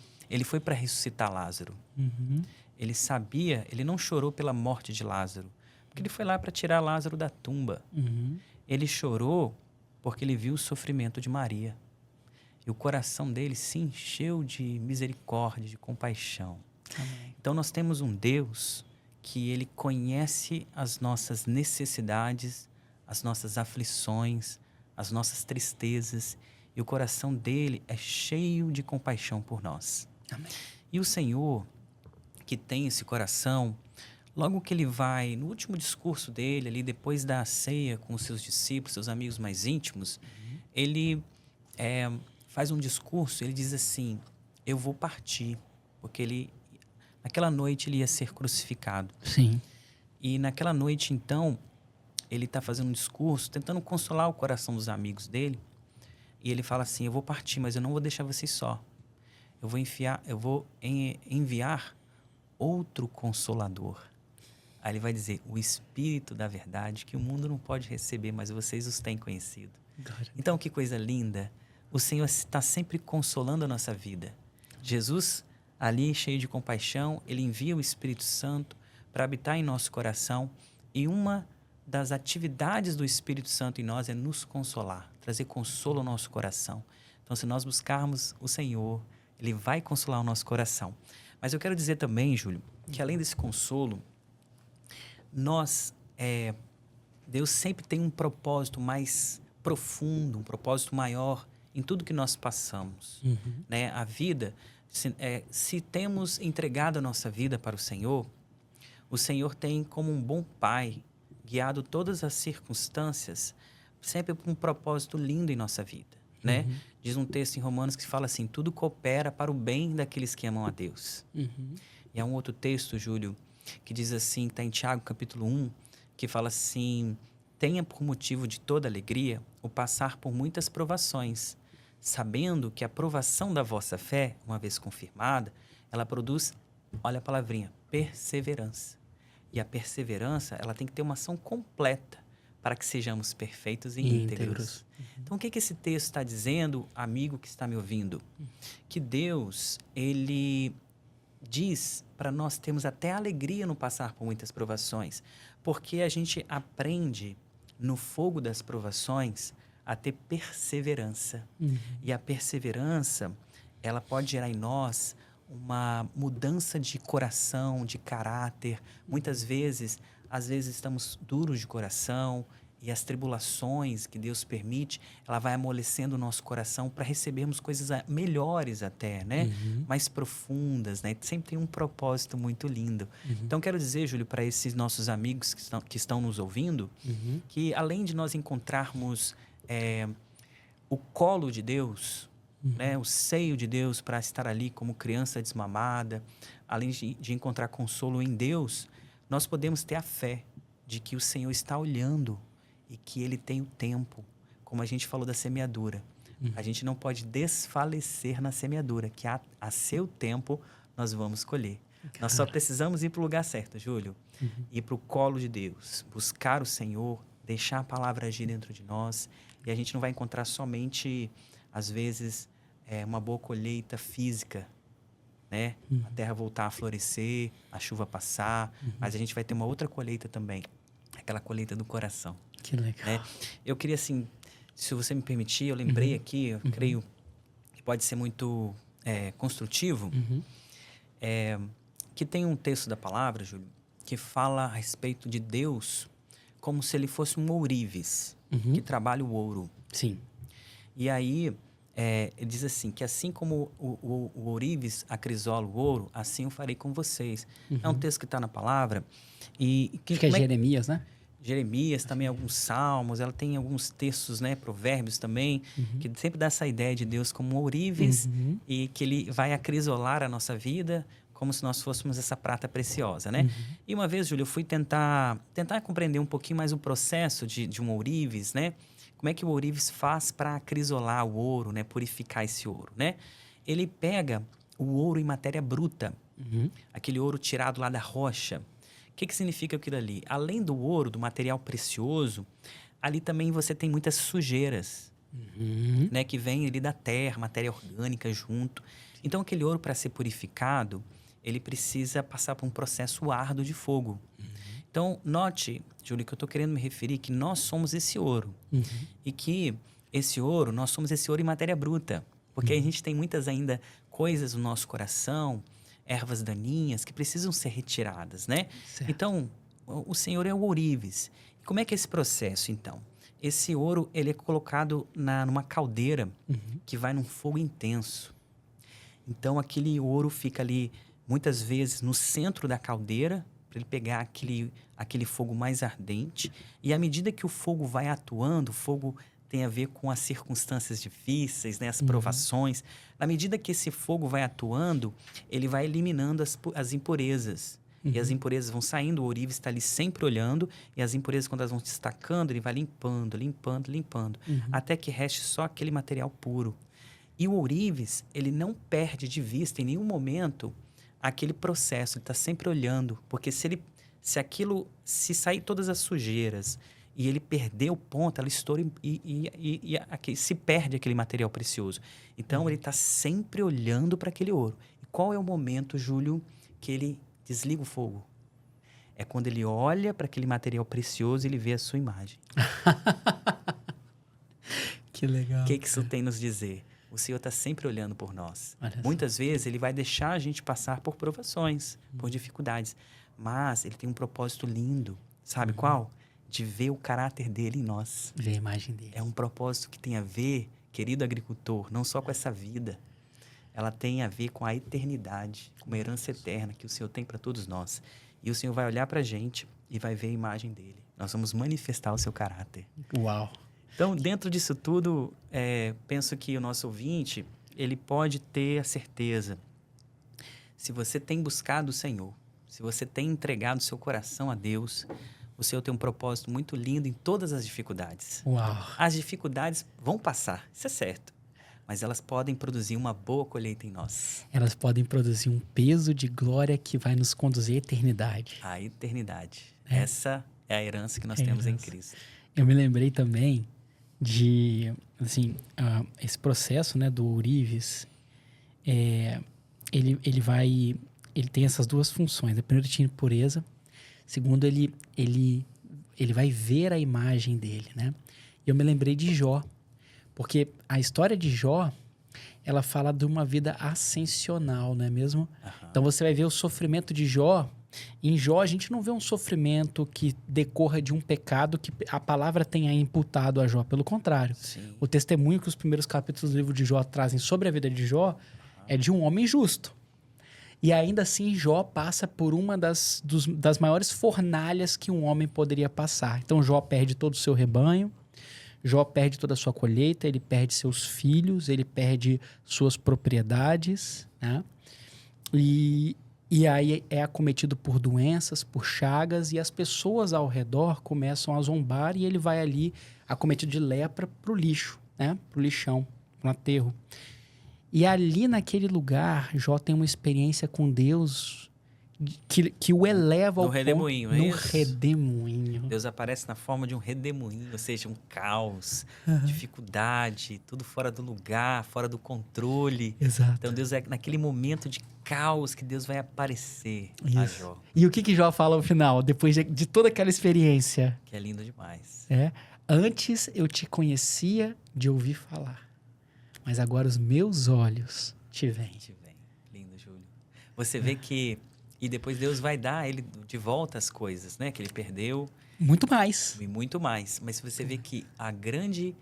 foi para ressuscitar Lázaro. Ele sabia, ele não chorou pela morte de Lázaro, porque ele foi lá para tirar Lázaro da tumba. Ele chorou porque ele viu o sofrimento de Maria. E o coração dele se encheu de misericórdia, de compaixão. Amém. Então nós temos um Deus que ele conhece as nossas necessidades, as nossas aflições, as nossas tristezas, e o coração dele é cheio de compaixão por nós. Amém. E o Senhor, que tem esse coração, logo que ele vai, no último discurso dele, ali depois da ceia com os seus discípulos, seus amigos mais íntimos, ele faz um discurso, ele diz assim, eu vou partir, porque naquela noite ele ia ser crucificado. Sim. E naquela noite, então, ele está fazendo um discurso, tentando consolar o coração dos amigos dele. E ele fala assim, eu vou partir, mas eu não vou deixar vocês só. Eu vou enviar outro Consolador. Aí ele vai dizer, o Espírito da verdade, que o mundo não pode receber, mas vocês os têm conhecido. Então, que coisa linda. O Senhor está sempre consolando a nossa vida. Jesus, ali cheio de compaixão, ele envia o Espírito Santo para habitar em nosso coração. E uma das atividades do Espírito Santo em nós é nos consolar, trazer consolo ao nosso coração. Então, se nós buscarmos o Senhor, Ele vai consolar o nosso coração. Mas eu quero dizer também, Júlio, que além desse consolo, Deus sempre tem um propósito mais profundo, um propósito maior em tudo que nós passamos. Né? A vida, se temos entregado a nossa vida para o Senhor tem como um bom pai guiado todas as circunstâncias, sempre com um propósito lindo em nossa vida. Né? Diz um texto em Romanos que fala assim, tudo coopera para o bem daqueles que amam a Deus. E há um outro texto, Júlio, que diz assim, que está em Tiago, capítulo 1, que fala assim, tenha por motivo de toda alegria o passar por muitas provações, sabendo que a provação da vossa fé, uma vez confirmada, ela produz, olha a palavrinha, perseverança. E a perseverança, ela tem que ter uma ação completa para que sejamos perfeitos e íntegros. Então, o que esse texto está dizendo, amigo que está me ouvindo? Que Deus, Ele diz para nós termos até alegria no passar por muitas provações, porque a gente aprende no fogo das provações a ter perseverança. E a perseverança, ela pode gerar em nós uma mudança de coração, de caráter. Muitas vezes, às vezes estamos duros de coração e as tribulações que Deus permite, ela vai amolecendo o nosso coração para recebermos coisas melhores até, né? Mais profundas, né? Sempre tem um propósito muito lindo. Então, quero dizer, Júlio, para esses nossos amigos que estão nos ouvindo, que além de nós encontrarmos o colo de Deus, né, o seio de Deus para estar ali como criança desmamada, além de encontrar consolo em Deus, nós podemos ter a fé de que o Senhor está olhando e que Ele tem o tempo, como a gente falou da semeadura. A gente não pode desfalecer na semeadura, que a seu tempo nós vamos colher. Nós só precisamos ir para o lugar certo, Júlio, ir para o colo de Deus, buscar o Senhor, deixar a palavra agir dentro de nós, e a gente não vai encontrar somente, às vezes, uma boa colheita física, né? A terra voltar a florescer, a chuva passar, mas a gente vai ter uma outra colheita também, aquela colheita do coração. Que legal. Né? Eu queria, assim, se você me permitir, eu lembrei aqui, eu creio que pode ser muito construtivo, que tem um texto da palavra, Júlio, que fala a respeito de Deus como se ele fosse um ourives, que trabalha o ouro. Sim. E aí, ele diz assim, que assim como o ourives acrisola o ouro, assim eu farei com vocês. É um texto que está na palavra. Acho que é Jeremias, né? Jeremias, também alguns salmos, ela tem alguns textos, né, provérbios também, que sempre dá essa ideia de Deus como um ourives e que ele vai acrisolar a nossa vida como se nós fôssemos essa prata preciosa, né? E uma vez, Júlio, eu fui tentar compreender um pouquinho mais o processo de um ourives, né? Como é que o ourives faz para acrisolar o ouro, né? Purificar esse ouro, né? Ele pega o ouro em matéria bruta, aquele ouro tirado lá da rocha. O que significa aquilo ali? Além do ouro, do material precioso, ali também você tem muitas sujeiras, né? Que vem ali da terra, matéria orgânica junto. Então, aquele ouro, para ser purificado, ele precisa passar por um processo árduo de fogo. Então, note, Júlio, que eu estou querendo me referir que nós somos esse ouro. E que esse ouro, nós somos esse ouro em matéria bruta. Porque a gente tem muitas ainda coisas no nosso coração, ervas daninhas, que precisam ser retiradas, né? Certo. Então, o Senhor é o ourives. E como é que é esse processo, então? Esse ouro, ele é colocado numa caldeira que vai num fogo intenso. Então, aquele ouro fica ali, muitas vezes, no centro da caldeira, para ele pegar aquele fogo mais ardente. E à medida que o fogo vai atuando, o fogo tem a ver com as circunstâncias difíceis, né? As provações. Na medida que esse fogo vai atuando, ele vai eliminando as impurezas. E as impurezas vão saindo, o ourives está ali sempre olhando, e as impurezas, quando elas vão destacando, ele vai limpando, limpando, limpando, até que reste só aquele material puro. E o ourives, ele não perde de vista em nenhum momento aquele processo, ele está sempre olhando, porque se sair todas as sujeiras e ele perder o ponto, ela estoura e se perde aquele material precioso. Então, ele está sempre olhando para aquele ouro. E qual é o momento, Júlio, que ele desliga o fogo? É quando ele olha para aquele material precioso e ele vê a sua imagem. Que legal. O que isso tem nos dizer? O Senhor está sempre olhando por nós. Olha só. Muitas vezes Ele vai deixar a gente passar por provações, por dificuldades. Mas Ele tem um propósito lindo. Sabe qual? De ver o caráter dele em nós. Ver a imagem dele. É um propósito que tem a ver, querido agricultor, não só com essa vida. Ela tem a ver com a eternidade, com uma herança eterna que o Senhor tem para todos nós. E o Senhor vai olhar para a gente e vai ver a imagem dele. Nós vamos manifestar o seu caráter. Uau! Então, dentro disso tudo, penso que o nosso ouvinte, ele pode ter a certeza. Se você tem buscado o Senhor, se você tem entregado o seu coração a Deus, o Senhor tem um propósito muito lindo em todas as dificuldades. Uau! As dificuldades vão passar, isso é certo. Mas elas podem produzir uma boa colheita em nós. Elas podem produzir um peso de glória que vai nos conduzir à eternidade. A eternidade. É. Essa é a herança que nós temos em Cristo. Eu me lembrei também de, assim, esse processo, né, do ourives. Ele tem essas duas funções. Primeiro, ele tinha pureza. Segundo, ele vai ver a imagem dele, né? E eu me lembrei de Jó. Porque a história de Jó, ela fala de uma vida ascensional, não é mesmo? Então, você vai ver o sofrimento de Jó. Em Jó, a gente não vê um sofrimento que decorra de um pecado que a palavra tenha imputado a Jó. Pelo contrário. Sim. O testemunho que os primeiros capítulos do livro de Jó trazem sobre a vida de Jó é de um homem justo. E ainda assim, Jó passa por uma das maiores fornalhas que um homem poderia passar. Então, Jó perde todo o seu rebanho. Jó perde toda a sua colheita, ele perde seus filhos, ele perde suas propriedades, né? E aí é acometido por doenças, por chagas, e as pessoas ao redor começam a zombar e ele vai ali, acometido de lepra, pro lixo, né? Pro lixão, pro aterro. E ali naquele lugar, Jó tem uma experiência com Deus que o eleva ao redemoinho, ponto... é No isso? redemoinho. Deus aparece na forma de um redemoinho, ou seja, um caos, dificuldade, tudo fora do lugar, fora do controle. Exato. Então, Deus é naquele momento de caos que Deus vai aparecer a Isso. Jó. E o que Jó fala no final, depois de toda aquela experiência? Que é lindo demais. Antes eu te conhecia de ouvir falar, mas agora os meus olhos te veem. Te vem. Lindo, Júlio. Você vê que... E depois Deus vai dar a ele de volta as coisas, né? Que ele perdeu. Muito mais. E muito mais. Mas você vê que a grande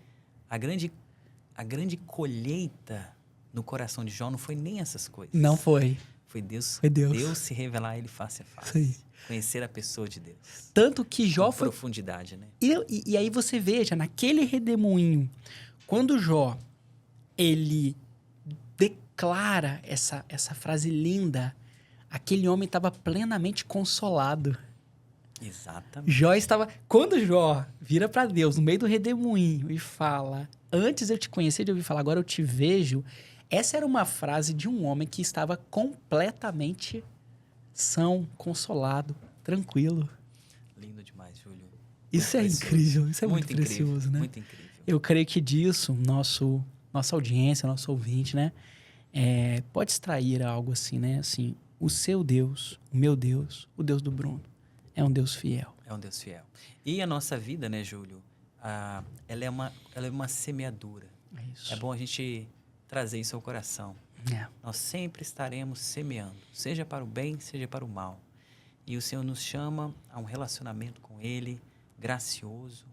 colheita no coração de Jó não foi nem essas coisas. Não foi. Foi Deus. Foi Deus. Deus se revelar a ele face a face. Isso aí. Conhecer a pessoa de Deus. Tanto que Jó Com foi... profundidade, né? E aí você veja, naquele redemoinho, quando Jó, ele declara essa frase linda, aquele homem estava plenamente consolado. Exatamente. Quando Jó vira para Deus no meio do redemoinho e fala: antes eu te conhecia de ouvir falar, agora eu te vejo. Essa era uma frase de um homem que estava completamente são, consolado, tranquilo. Lindo demais, Júlio. Isso é incrível, isso é muito incrível, precioso, né? Muito incrível. Eu creio que disso, nossa audiência, nosso ouvinte, né? Pode extrair algo assim, né? Assim, o seu Deus, o meu Deus, o Deus do Bruno, é um Deus fiel. É um Deus fiel. E a nossa vida, né, Júlio? Ela é uma semeadura. É isso. É bom a gente trazer isso ao coração. Nós sempre estaremos semeando, seja para o bem, seja para o mal. E o Senhor nos chama a um relacionamento com Ele, gracioso.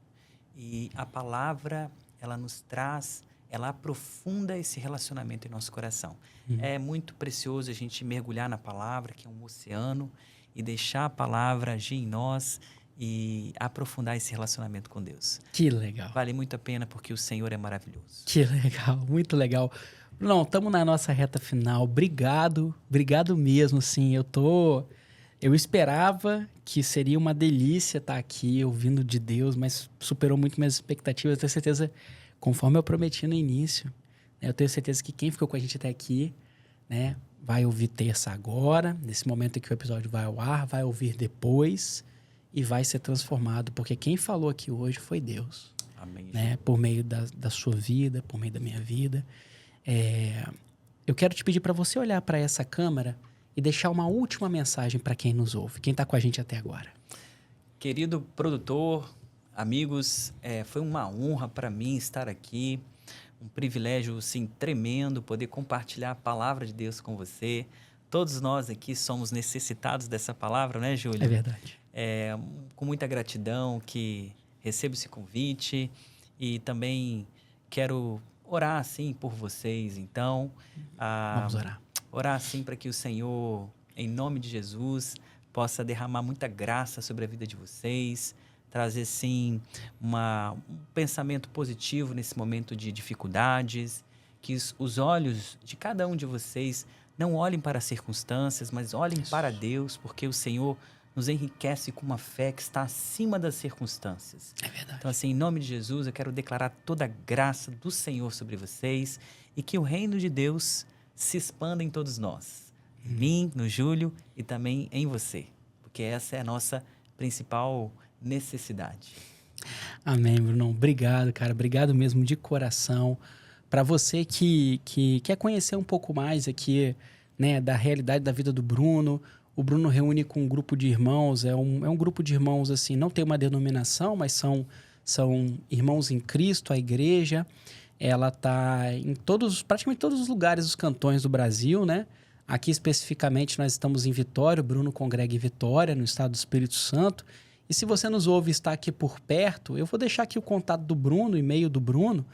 E a palavra, ela nos traz, ela aprofunda esse relacionamento em nosso coração. É muito precioso a gente mergulhar na palavra, que é um oceano, e deixar a palavra agir em nós e aprofundar esse relacionamento com Deus. Que legal. Vale muito a pena porque o Senhor é maravilhoso. Que legal, muito legal. Não, estamos na nossa reta final. Obrigado mesmo, assim. Eu esperava que seria uma delícia estar aqui ouvindo de Deus, mas superou muito minhas expectativas. Eu tenho certeza, conforme eu prometi no início, né, eu tenho certeza que quem ficou com a gente até aqui, né, vai ouvir terça agora, nesse momento em que o episódio vai ao ar, vai ouvir depois e vai ser transformado, porque quem falou aqui hoje foi Deus. Amém. Né, por meio da sua vida, por meio da minha vida. Eu quero te pedir para você olhar para essa câmera e deixar uma última mensagem para quem nos ouve, quem está com a gente até agora. Querido produtor, amigos, foi uma honra para mim estar aqui. um privilégio, sim, tremendo poder compartilhar a palavra de Deus com você. Todos nós aqui somos necessitados dessa palavra, né, Júlio? É verdade. Com muita gratidão que recebo esse convite e também quero orar, assim, por vocês. Então, Vamos orar. Orar, assim, para que o Senhor, em nome de Jesus, possa derramar muita graça sobre a vida de vocês, trazer, sim, um pensamento positivo nesse momento de dificuldades, que os olhos de cada um de vocês não olhem para as circunstâncias, mas olhem para Deus, porque o Senhor nos enriquece com uma fé que está acima das circunstâncias. É verdade. Então, assim, em nome de Jesus, eu quero declarar toda a graça do Senhor sobre vocês e que o reino de Deus se expanda em todos nós. Em mim, no Júlio e também em você, porque essa é a nossa principal necessidade. Amém, Bruno. Obrigado, cara. Obrigado mesmo de coração. Para você que quer conhecer um pouco mais aqui, né, da realidade da vida do Bruno, o Bruno reúne com um grupo de irmãos, é um grupo de irmãos, assim, não tem uma denominação, mas são irmãos em Cristo, a igreja. Ela está em praticamente todos os lugares dos cantões do Brasil, né? Aqui especificamente nós estamos em Vitória, o Bruno congrega em Vitória, no estado do Espírito Santo. E se você nos ouve e está aqui por perto, eu vou deixar aqui o contato do Bruno, o e-mail do Bruno,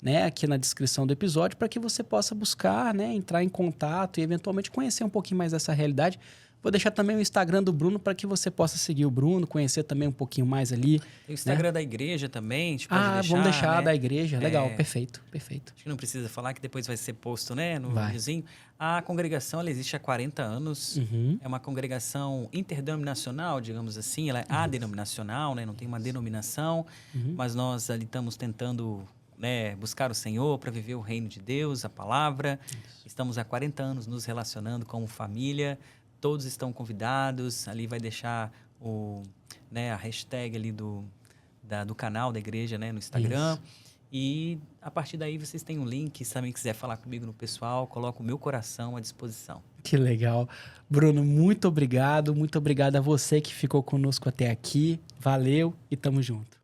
né, aqui na descrição do episódio, para que você possa buscar, né, entrar em contato e eventualmente conhecer um pouquinho mais dessa realidade. Vou deixar também o Instagram do Bruno para que você possa seguir o Bruno, conhecer também um pouquinho mais ali. Tem o Instagram, né, da igreja também, a gente pode deixar, vamos deixar, né? Da igreja. Legal, perfeito. Acho que não precisa falar que depois vai ser posto, né, no Vai. videozinho. A congregação, ela existe há 40 anos. Uhum. É uma congregação interdenominacional, digamos assim. Ela é adenominacional, né? Não tem uma denominação. Mas nós ali estamos tentando, né, buscar o Senhor para viver o reino de Deus, a palavra. Estamos há 40 anos nos relacionando como família. Todos estão convidados. Ali vai deixar a hashtag ali do canal da igreja, né, no Instagram. Isso. E a partir daí vocês têm um link. Se também quiser falar comigo no pessoal, coloco o meu coração à disposição. Que legal. Bruno, muito obrigado. Muito obrigado a você que ficou conosco até aqui. Valeu e tamo junto.